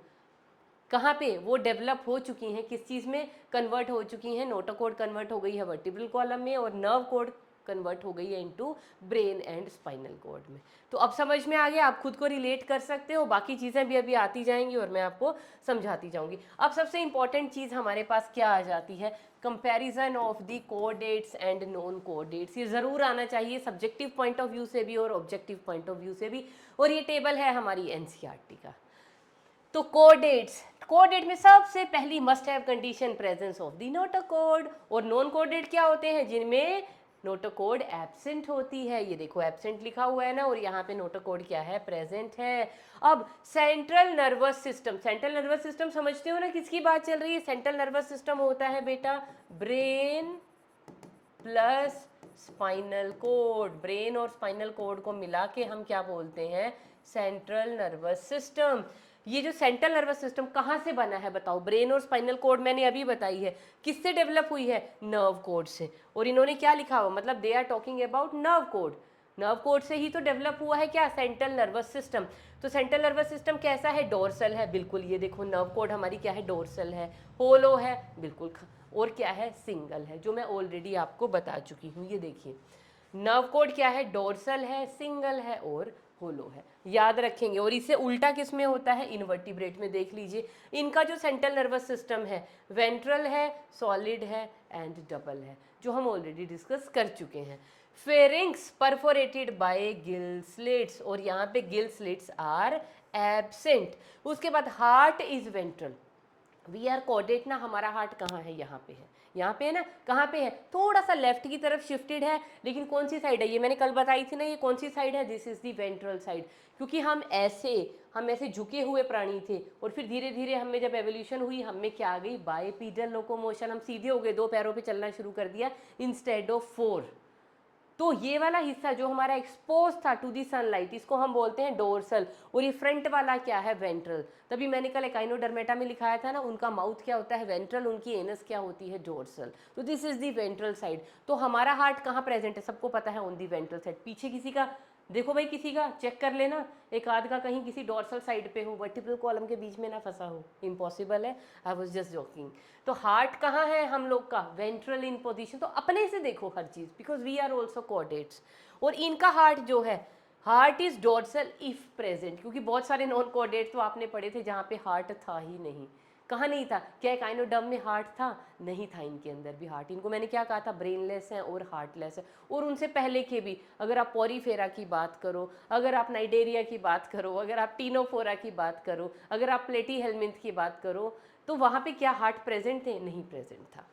कहाँ पे वो डेवलप हो चुकी हैं, किस चीज़ में कन्वर्ट हो चुकी हैं? नोटोकॉर्ड कन्वर्ट हो गई है वर्टिब्रल कॉलम में और नर्व कोड कन्वर्ट हो गई है into brain and spinal cord में। तो अब समझ में आ गया, आप खुद को रिलेट कर सकते हो, बाकी चीज़ें भी अभी आती जाएंगी और मैं आपको समझाती जाऊंगी। अब सबसे इंपॉर्टेंट चीज़ हमारे पास क्या आ जाती है? Comparison of the कोडेट्स and non कोडेट्स। ये ज़रूर आना चाहिए सब्जेक्टिव पॉइंट ऑफ व्यू से भी और ऑब्जेक्टिव पॉइंट ऑफ व्यू से भी, और ये टेबल है हमारी एनसीईआरटी का। तो कोडेट्स, कोडेट में सबसे पहली must have condition presence of the notochord, और नॉन कोडेट क्या होते हैं? जिनमें नोटोकोड एब्सेंट होती है। ये देखो एब्सेंट लिखा हुआ है ना, और यहाँ पे नोटोकोड क्या है? प्रेजेंट है। अब central nervous system, central nervous system समझते हो ना किसकी बात चल रही है? सेंट्रल नर्वस सिस्टम होता है बेटा brain plus spinal cord. Brain और स्पाइनल कोड को मिला के हम क्या बोलते हैं? Central nervous system. ये जो सेंट्रल नर्वस सिस्टम कहाँ से बना है बताओ? ब्रेन और स्पाइनल कोड मैंने अभी बताई है, किससे डेवलप हुई है? नर्व कोड से। और इन्होंने क्या लिखा हुआ? मतलब they are talking about nerve cord. Nerve cord से ही तो डेवलप हुआ है क्या? Central nervous system. तो सेंट्रल नर्वस सिस्टम कैसा है? डोर्सल है, बिल्कुल। ये देखो नर्व कोड हमारी क्या है? डोर्सल है। होलो है, बिल्कुल। और क्या है? सिंगल है, जो मैं ऑलरेडी आपको बता चुकी हूँ। ये देखिए नर्व कोड क्या है? डोर्सल है, सिंगल है और होलो है। याद रखेंगे। और इससे उल्टा किस में होता है? इनवर्टिब्रेट में। देख लीजिए इनका जो सेंट्रल नर्वस सिस्टम है, वेंट्रल है, सॉलिड है एंड डबल है, जो हम ऑलरेडी डिस्कस कर चुके हैं। Pharynx perforated by gill slits, और यहाँ पे गिल स्लिट्स आर एब्सेंट। उसके बाद heart is ventral. We are कोडेट ना, हमारा हार्ट कहाँ है? यहाँ पे है, यहाँ पे है ना। कहाँ पे है? थोड़ा सा लेफ्ट की तरफ शिफ्टेड है, लेकिन कौन सी साइड है? ये मैंने कल बताई थी ना, ये कौन सी साइड है? This is the ventral side. क्योंकि हम ऐसे झुके हुए प्राणी थे, और फिर धीरे धीरे हमें जब एवोल्यूशन हुई, हमें क्या आ गई? बाइपीडल लोकोमोशन। हम सीधे हो गए, दो पैरों पे चलना शुरू कर दिया इंस्टेड ऑफ फोर। तो ये वाला हिस्सा जो हमारा एक्सपोज था टू दी सनलाइट, इसको हम बोलते हैं डोर्सल, और ये फ्रंट वाला क्या है? वेंट्रल। तभी मैंने कल एकाइनोडर्मेटा में लिखाया था ना, उनका माउथ क्या होता है? वेंट्रल, उनकी एनस क्या होती है? डोर्सल। तो this is the ventral side. तो हमारा हार्ट कहाँ प्रेजेंट है? सबको पता है, ऑन दी वेंट्रल साइड। पीछे किसी का देखो भाई, किसी का चेक कर लेना, एक आध का कहीं किसी डोर्सल साइड पे हो, वर्टिब्रल कॉलम के बीच में ना फंसा हो। इम्पॉसिबल है, आई वाज जस्ट जोकिंग। तो हार्ट कहाँ है हम लोग का? Ventral in position. तो अपने से देखो हर चीज़, because we are also coordinates. और इनका हार्ट जो है, heart is dorsal if present, क्योंकि बहुत सारे नॉन कोऑर्डिनेट्स तो आपने पढ़े थे जहाँ पे हार्ट था ही नहीं। कहाँ नहीं था? क्या एकाइनोडर्म में हार्ट था? नहीं था। इनके अंदर भी हार्ट, इनको मैंने क्या कहा था? ब्रेनलेस है और हार्टलेस है। और उनसे पहले के भी, अगर आप पॉरीफेरा की बात करो, अगर आप नाइडेरिया की बात करो, अगर आप टीनोफोरा की बात करो, अगर आप प्लेटी हेलमिंथ की बात करो, तो वहाँ पे क्या हार्ट प्रेजेंट थे? नहीं प्रेजेंट था।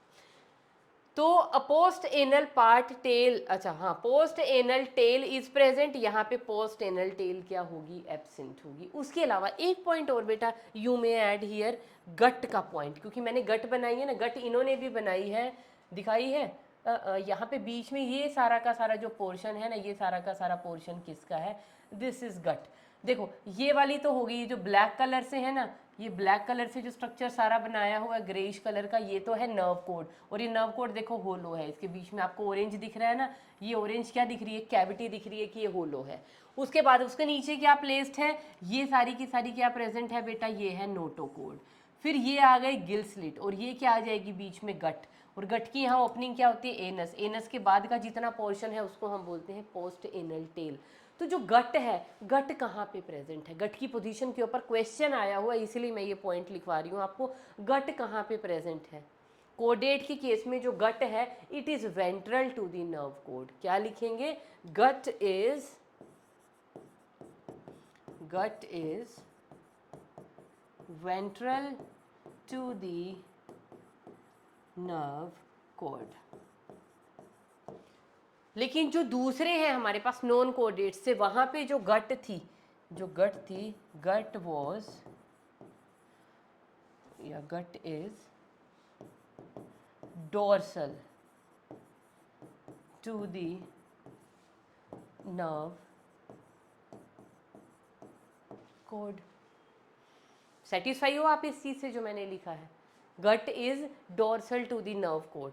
तो पोस्ट एनल पार्ट टेल, अच्छा हाँ, post anal tail is present. यहाँ पे पोस्ट एनल टेल क्या होगी? एब्सेंट होगी। उसके अलावा एक पॉइंट और बेटा, यू मे ऐड हियर गट का पॉइंट, क्योंकि मैंने गट बनाई है ना, गट इन्होंने भी बनाई है, दिखाई है। यहाँ पे बीच में ये सारा का सारा जो पोर्शन है ना, ये सारा का सारा पोर्शन किसका है? दिस इज गट। देखो ये वाली तो होगी, ये जो ब्लैक कलर से है ना, ये ब्लैक कलर से जो स्ट्रक्चर सारा बनाया हुआ है ग्रेइश कलर का, ये तो है नर्व कोड। और ये नर्व कोड देखो होलो है, इसके बीच में आपको ऑरेंज दिख रहा है ना, ये ऑरेंज क्या दिख रही है? कैविटी दिख रही है कि ये होलो है। उसके बाद उसके नीचे क्या प्लेस्ड है? ये सारी की सारी क्या प्रेजेंट है बेटा? ये है नोटोकोड। फिर ये आ गए गिल स्लिट, और ये क्या आ जाएगी बीच में? गट। और गट की यहाँ ओपनिंग क्या होती है? एनस। एनस के बाद का जितना पोर्शन है उसको हम बोलते हैं पोस्ट एनल टेल। तो जो गट है, गट कहाँ पे प्रेजेंट है? गट की पोजीशन के ऊपर क्वेश्चन आया हुआ है, इसीलिए मैं ये पॉइंट लिखवा रही हूँ आपको। गट कहाँ पे प्रेजेंट है? कोडेट के केस में जो गट है, it is ventral to the nerve cord. क्या लिखेंगे? Gut is ventral to the nerve cord. लेकिन जो दूसरे हैं हमारे पास नॉन कोऑर्डिनेट से, वहां पे जो गट थी, गट वॉज या gut is dorsal to the nerve cord. Satisfy हो आप इस चीज से जो मैंने लिखा है, gut is dorsal to the nerve cord.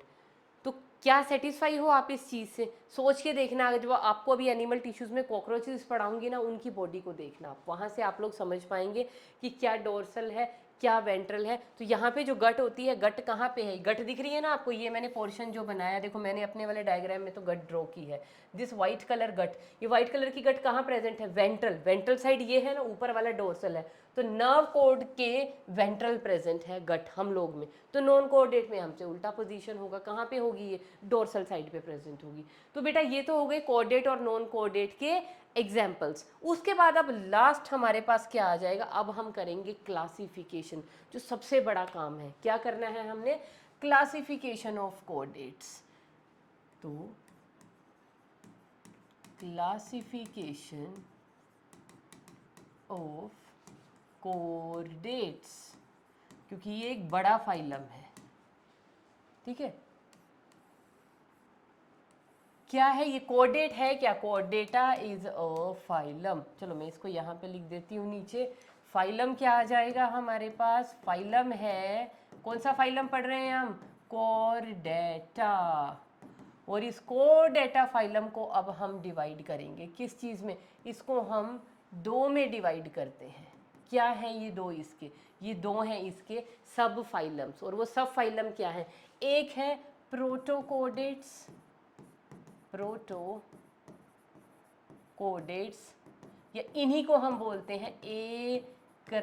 तो क्या सेटिस्फाई हो आप इस चीज़ से? सोच के देखना, अगर जब आपको अभी एनिमल टिश्यूज़ में कॉकरोचेस पढ़ाऊंगी ना, उनकी बॉडी को देखना आप, वहाँ से आप लोग समझ पाएंगे कि क्या डोर्सल है क्या वेंट्रल है। तो यहाँ पे जो गट होती है, गट कहाँ पे है? गट दिख रही है ना आपको, ये मैंने पोर्शन जो बनाया, देखो मैंने अपने वाले डायग्राम में तो गट ड्रॉ की है। दिस वाइट कलर गट, ये वाइट कलर की गट कहाँ प्रेजेंट है? वेंट्रल साइड ये है ना, ऊपर वाला डोर्सल है। तो नर्व कोड के वेंट्रल प्रेजेंट है गट हम लोग में। तो नॉन कोऑर्डिनेट में हमसे उल्टा पोजीशन होगा, कहाँ पे होगी? ये डोर्सल साइड पे प्रेजेंट होगी। तो बेटा ये तो हो गए कोऑर्डिनेट और नॉन कोऑर्डिनेट के एग्जाम्पल्स। उसके बाद अब लास्ट हमारे पास क्या आ जाएगा? अब हम करेंगे क्लासिफिकेशन, जो सबसे बड़ा काम है। क्या करना है हमने? Classification of coordinates. तो क्लासिफिकेशन ऑफ कोऑर्डिनेट्स, क्योंकि ये एक बड़ा फाइलम है, ठीक है। क्या है ये? कोऑर्डिनेट है क्या? कोऑर्डिनेटा इज अ फाइलम। चलो मैं इसको यहाँ पे लिख देती हूँ नीचे। फाइलम क्या आ जाएगा हमारे पास? फाइलम है, कौन सा फाइलम पढ़ रहे हैं हम? कोऑर्डिनेटा। और इस कोऑर्डिनेटा फाइलम को अब हम डिवाइड करेंगे किस चीज़ में? इसको हम दो में डिवाइड करते हैं। क्या है ये दो? इसके ये दो हैं इसके सब फाइलम्स। और वो सब फाइलम क्या है? एक है प्रोटोकोडेट्स, या इन्हीं को हम बोलते हैं एकरेनिएटा।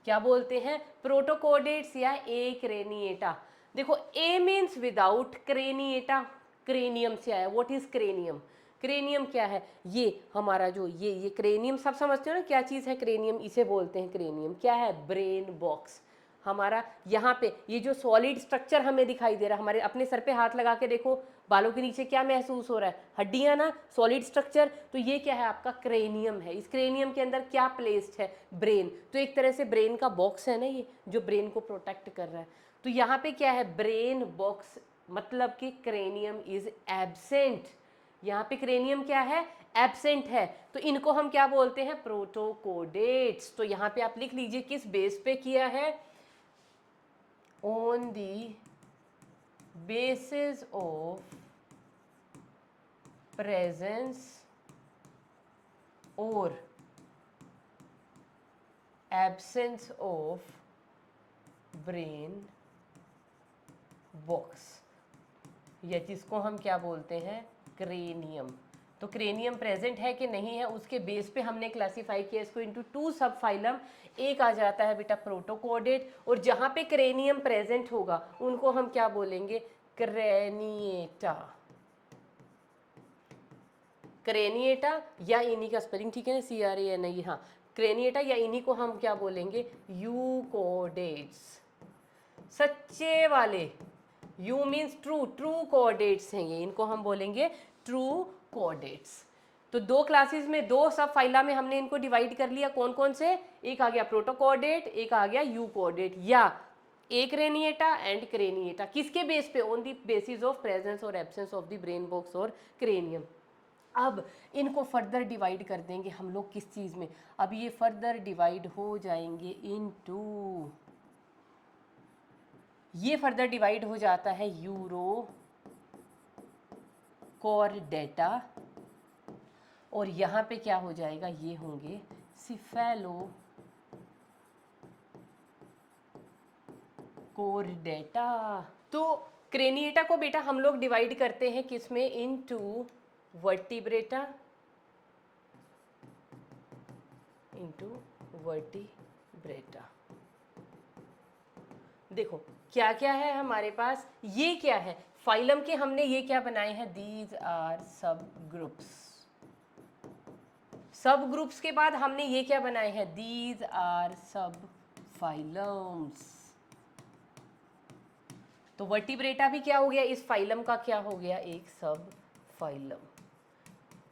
क्या बोलते हैं? प्रोटोकोडेट्स या एकरेनिएटा। देखो ए मीन्स विदाउट, क्रेनिएटा क्रेनियम से आया। What is cranium? क्रेनियम क्या है? ये हमारा जो ये क्रेनियम सब समझते हो ना क्या चीज़ है क्रेनियम? इसे बोलते हैं क्रेनियम। क्या है? Brain box. हमारा यहाँ पे ये जो सॉलिड स्ट्रक्चर हमें दिखाई दे रहा है, हमारे अपने सर पे हाथ लगा के देखो, बालों के नीचे क्या महसूस हो रहा है? हड्डियाँ ना, सॉलिड स्ट्रक्चर। तो ये क्या है? आपका क्रेनियम है। इस क्रेनियम के अंदर क्या प्लेस्ड है? ब्रेन। तो एक तरह से ब्रेन का बॉक्स है ना ये, जो ब्रेन को प्रोटेक्ट कर रहा है। तो यहाँ पे क्या है? ब्रेन बॉक्स, मतलब कि क्रेनियम इज एब्सेंट। यहाँ पे क्रेनियम क्या है? एब्सेंट है। तो इनको हम क्या बोलते हैं? प्रोटोकोडेट्स। तो यहाँ पे आप लिख लीजिए किस बेस पे किया है? on the basis of presence or absence of brain box, या जिसको हम क्या बोलते हैं? क्रेनियम। तो क्रेनियम प्रेजेंट है कि नहीं है, उसके बेस पे हमने क्लासीफाई किया इसको इनटू टू सब फाइलम। एक आ जाता है बेटा प्रोटोकोडेट, और जहाँ पे क्रेनियम प्रेजेंट होगा उनको हम क्या बोलेंगे? क्रेनिएटा। क्रेनिएटा या इन्हीं का स्पेलिंग ठीक है ना, CRAN, नहीं, हाँ, क्रेनिएटा या इन्हीं को हम क्या बोलेंगे? यूकोडेट्स। सच्चे वाले, you means true, true coordinates हैं ये, इनको हम बोलेंगे ट्रू कोऑर्डिनेट्स। तो दो क्लासेस में, दो सब फाइला में हमने इनको डिवाइड कर लिया। कौन कौन से? एक आ गया प्रोटो कोऑर्डिनेट, एक आ गया यू कोऑर्डिनेट या एक्रेनिएटा एंड क्रेनिएटा। किसके बेस पे? On the basis of presence और absence of the brain box और क्रेनियम। अब इनको फर्दर डिवाइड कर देंगे हम लोग किस चीज़ में? अब ये फर्दर डिवाइड हो जाएंगे इनटू, ये फर्दर डिवाइड हो जाता है यूरो कॉर्डेटा, और यहाँ पे क्या हो जाएगा? ये होंगे सिफेलो कॉर्डेटा। तो क्रेनिएटा को बेटा हम लोग डिवाइड करते हैं किसमें? इनटू वर्टिब्रेटा, देखो क्या क्या है हमारे पास? ये क्या है? फाइलम के हमने ये क्या बनाए हैं? दीज आर सब ग्रुप्स। सब ग्रुप्स के बाद हमने ये क्या बनाए हैं? दीज आर सब फाइलम्स। तो वर्टिब्रेटा भी क्या हो गया, इस फाइलम का क्या हो गया, एक सब फाइलम।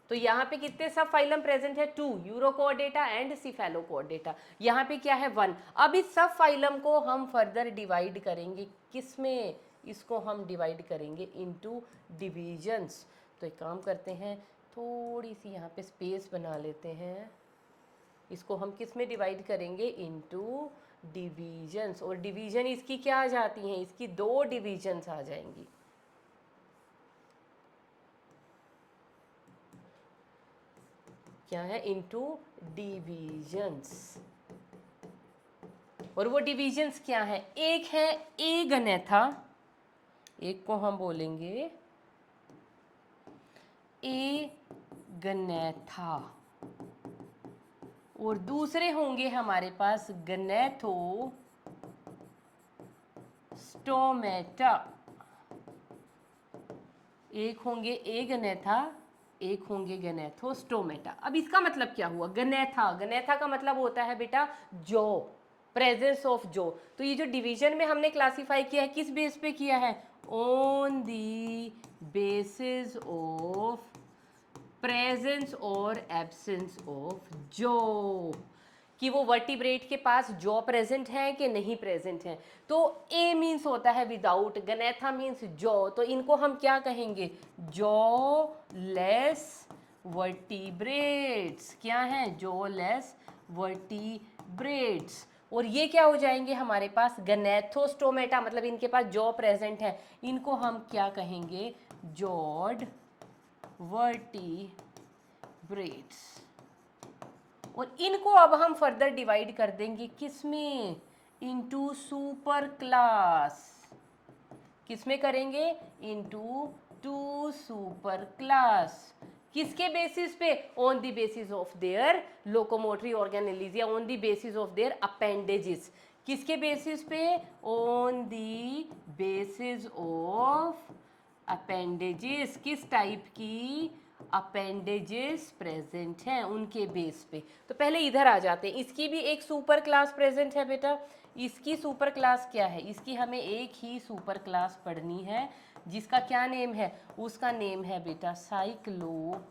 तो यहाँ पे कितने सब फाइलम प्रेजेंट है, 2, यूरोकॉर्डेटा एंड सिफेलोकॉर्डेटा। यहाँ पे क्या है, 1। अब इस सब फाइलम को हम फर्दर डिवाइड करेंगे किसमें, इसको हम डिवाइड करेंगे इनटू डिविजन्स। तो एक काम करते हैं, थोड़ी सी यहाँ पे स्पेस बना लेते हैं, इसको हम किस में डिवाइड करेंगे, इनटू डिविजन्स। और डिवीजन इसकी क्या आ जाती हैं, इसकी 2 डिविजन्स आ जाएंगी। क्या है, इनटू डिविजन्स। और वो डिविजन्स क्या है, एक है ए गनेथा, एक को हम बोलेंगे ए गनेथा, और दूसरे होंगे हमारे पास गनेथो स्टोमेटा। एक होंगे ए गनेथा, एक होंगे गनेथोस्टोमेटा। अब इसका मतलब क्या हुआ, गनेथा, गनेथा का मतलब होता है बेटा जौ, प्रेजेंस ऑफ जौ। तो ये जो डिवीजन में हमने क्लासिफाई किया है, किस बेस पे किया है, on the basis of presence और एब्सेंस ऑफ जौ, कि वो वर्टिब्रेट के पास जॉ प्रेजेंट है कि नहीं प्रेजेंट है। तो ए मीन्स होता है विदाउट, गनेथा मीन्स जॉ, तो इनको हम क्या कहेंगे, जॉ लेस वर्टिब्रेट्स। क्या है, जॉ लेस वर्टिब्रेट्स। और ये क्या हो जाएंगे हमारे पास, गनेथोस्टोमेटा, मतलब इनके पास जॉ प्रेजेंट है, इनको हम क्या कहेंगे, जॉड वर्टिब्रेट्स। और इनको अब हम फर्दर डिवाइड कर देंगे किसमें, इनटू सुपर क्लास। किसमें करेंगे, इनटू 2 सुपर क्लास। किसके बेसिस पे, on the basis of their locomotory organelles, या on the basis of their appendages. किसके बेसिस पे, on the basis of appendages. किस टाइप की, अपेंडेजेस प्रेजेंट हैं उनके बेस पे। तो पहले इधर आ जाते हैं, इसकी भी एक सुपर क्लास प्रेजेंट है बेटा। इसकी सुपर क्लास क्या है, इसकी हमें एक ही सुपर क्लास पढ़नी है, जिसका क्या नेम है, उसका नेम है बेटा साइक्लोस्टोमेटा।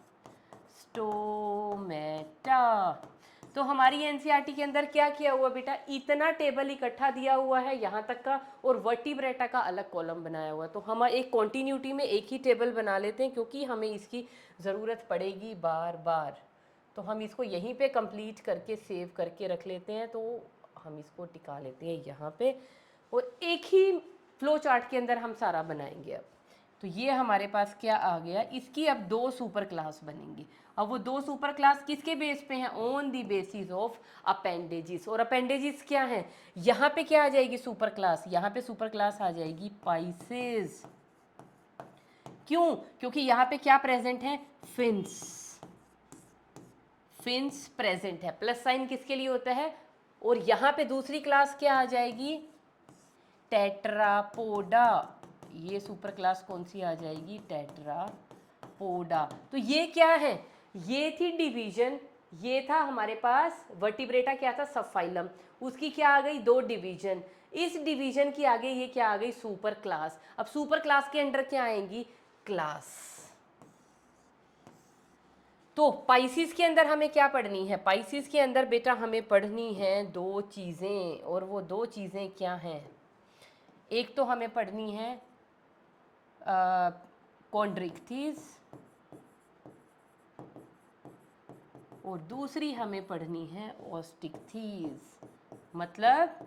तो हमारी एनसीईआरटी के अंदर क्या किया हुआ बेटा, इतना टेबल इकट्ठा दिया हुआ है यहाँ तक का, और वर्टिब्रेटा का अलग कॉलम बनाया हुआ है। तो हम एक कॉन्टिन्यूटी में एक ही टेबल बना लेते हैं, क्योंकि हमें इसकी ज़रूरत पड़ेगी बार बार। तो हम इसको यहीं पे कंप्लीट करके सेव करके रख लेते हैं, तो हम इसको टिका लेते हैं यहाँ पे, और एक ही फ्लो चार्ट के अंदर हम सारा बनाएंगे। अब तो ये हमारे पास क्या आ गया, इसकी अब 2 सुपर क्लास बनेंगी। अब वो 2 सुपर क्लास किसके बेस पे हैं, ऑन दी बेसिस ऑफ अपेंडेजिस। और अपेंडेजिस क्या है, यहाँ पे क्या आ जाएगी सुपर क्लास, यहाँ पे सुपर क्लास आ जाएगी पाइसेस। क्यों, क्योंकि यहाँ पे क्या प्रेजेंट है, फिन्स। फिन्स प्रेजेंट है, प्लस साइन किसके लिए होता है। और यहाँ पे दूसरी क्लास क्या आ जाएगी, टेट्रापोडा। ये सुपर क्लास कौन सी आ जाएगी, टेट्रापोडा। तो ये क्या है, ये थी डिवीजन, ये था हमारे पास वर्टिब्रेटा, क्या था सब फाइलम, उसकी क्या आ गई 2 डिवीजन। इस डिवीजन की आगे ये क्या आ गई, सुपर क्लास। अब सुपर क्लास के अंडर क्या आएंगी, क्लास। तो पाइसिस के अंदर हमें क्या पढ़नी है, पाइसिस के अंदर बेटा हमें पढ़नी है 2 चीज़ें, और वो 2 चीज़ें क्या हैं, एक तो हमें पढ़नी है कॉन्ड्रिक्थीज, और दूसरी हमें पढ़नी है ऑस्टिक्थीज। मतलब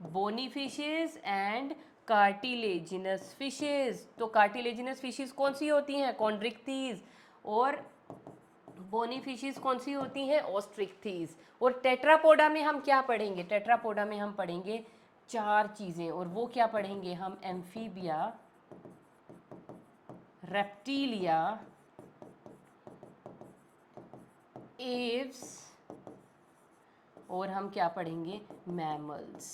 bony fishes and cartilaginous fishes. तो कार्टिलेजिनस फिशेस कौन सी होती हैं, कॉन्ड्रिक्थीज, और बोनी फिशेस कौन सी होती हैं, ऑस्ट्रिक्थीज। और टेट्रापोडा में हम क्या पढ़ेंगे, टेट्रापोडा में हम पढ़ेंगे 4 चीज़ें, और वो क्या पढ़ेंगे हम, एम्फीबिया, रेप्टिलिया, एव्स, और हम क्या पढ़ेंगे, मैमल्स।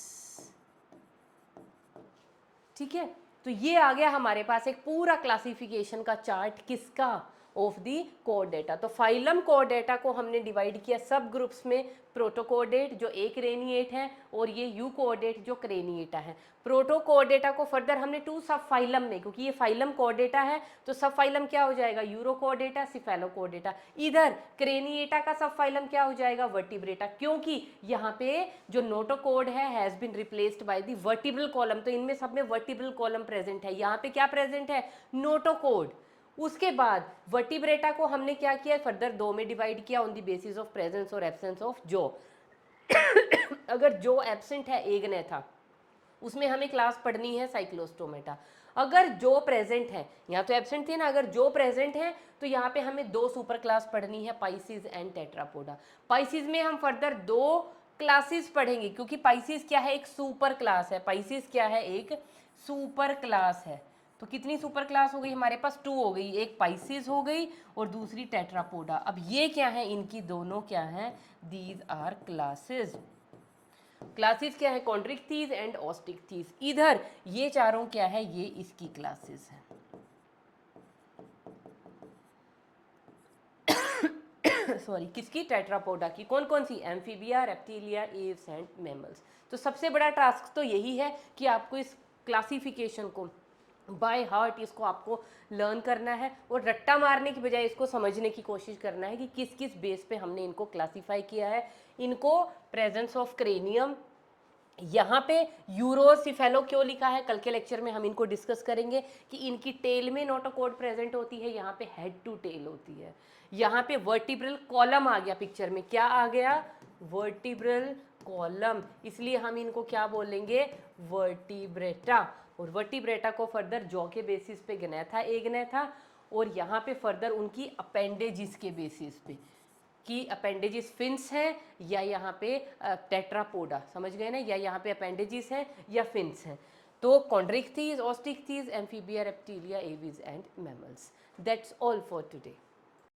ठीक है, तो ये आ गया हमारे पास एक पूरा क्लासिफिकेशन का चार्ट, किसका, ऑफ दी कोर्डेटा। तो फाइलम कोर्डेटा को हमने डिवाइड किया सब ग्रुप्स में, प्रोटोकोर्डेट जो एक्रेनिएट है और ये यूकोर्डेट जो क्रेनिएटा है। प्रोटोकोर्डेटा को फर्दर हमने 2 सब फाइलम में, क्योंकि ये फाइलम कोर्डेटा है तो सब फाइलम क्या हो जाएगा, यूरोकोर्डेटा, सिफेलोकोर्डेटा। इधर क्रेनिएटा का सब फाइलम क्या हो जाएगा, वर्टिब्रेटा, क्योंकि यहाँ पे जो नोटोकोड है has been replaced by the vertebral column. तो इनमें सब में वर्टिब्रल कॉलम प्रेजेंट है, यहाँ पे क्या प्रेजेंट है, नोटोकोड। उसके बाद वर्टिब्रेटा को हमने क्या किया, फर्दर 2 में डिवाइड किया on the basis of presence और एब्सेंस ऑफ जो। अगर जो एब्सेंट है एगनेथा, उसमें हमें क्लास पढ़नी है साइक्लोस्टोमेटा। अगर जो प्रेजेंट है, यहाँ तो एब्सेंट थे ना, अगर जो प्रेजेंट है तो यहाँ पे हमें 2 सुपर क्लास पढ़नी है, पाइसिस एंड टेट्रापोडा। पाइसिस में हम फर्दर 2 क्लासेस पढ़ेंगे, क्योंकि पाइसिस क्या है, एक सुपर क्लास है। पाइसिस क्या है, एक सुपर क्लास है। तो कितनी सुपर क्लास हो गई हमारे पास, 2 हो गई, एक पाइसिस हो गई और दूसरी टेट्रापोडा। अब ये क्या है, इनकी दोनों क्या है, दीज आर क्लासेस। क्लासेस क्या है, कॉन्ड्रिक्थीज एंड ऑस्टिक्थीज। इधर ये चारों क्या है, ये इसकी क्लासेस है। सॉरी, किसकी, टेट्रापोडा की। कौन कौन सी, amphibia, reptilia, aves and mammals. तो सबसे बड़ा टास्क तो यही है कि आपको इस क्लासिफिकेशन को बाय हार्ट इसको आपको लर्न करना है और रट्टा मारने की बजाय इसको समझने की कोशिश करना है कि किस किस बेस पे हमने इनको क्लासीफाई किया है। इनको प्रेजेंस ऑफ क्रेनियम, यहाँ पे यूरोसिफेलो क्यों लिखा है, कल के लेक्चर में हम इनको डिस्कस करेंगे कि इनकी टेल में नोटोकोड प्रेजेंट होती है, यहाँ पे हेड टू टेल होती है। यहाँ पे वर्टिब्रल कॉलम आ गया पिक्चर में, क्या आ गया, वर्टिब्रल कॉलम, इसलिए हम इनको क्या बोलेंगे, वर्टिब्रेटा। और वर्टिब्रेटा को फर्दर जॉ के बेसिस पे गनैथा एगनैथा, और यहाँ पे फर्दर उनकी अपेंडेजिस के बेसिस पे कि अपेंडेजिस फिन्स हैं या यहाँ पे टेट्रापोडा, समझ गए ना, या यहाँ पे अपेंडेजिस हैं या फिन्स हैं। तो chondrichthyes, osteichthyes, amphibia, reptilia, aves and mammals. That's all for today.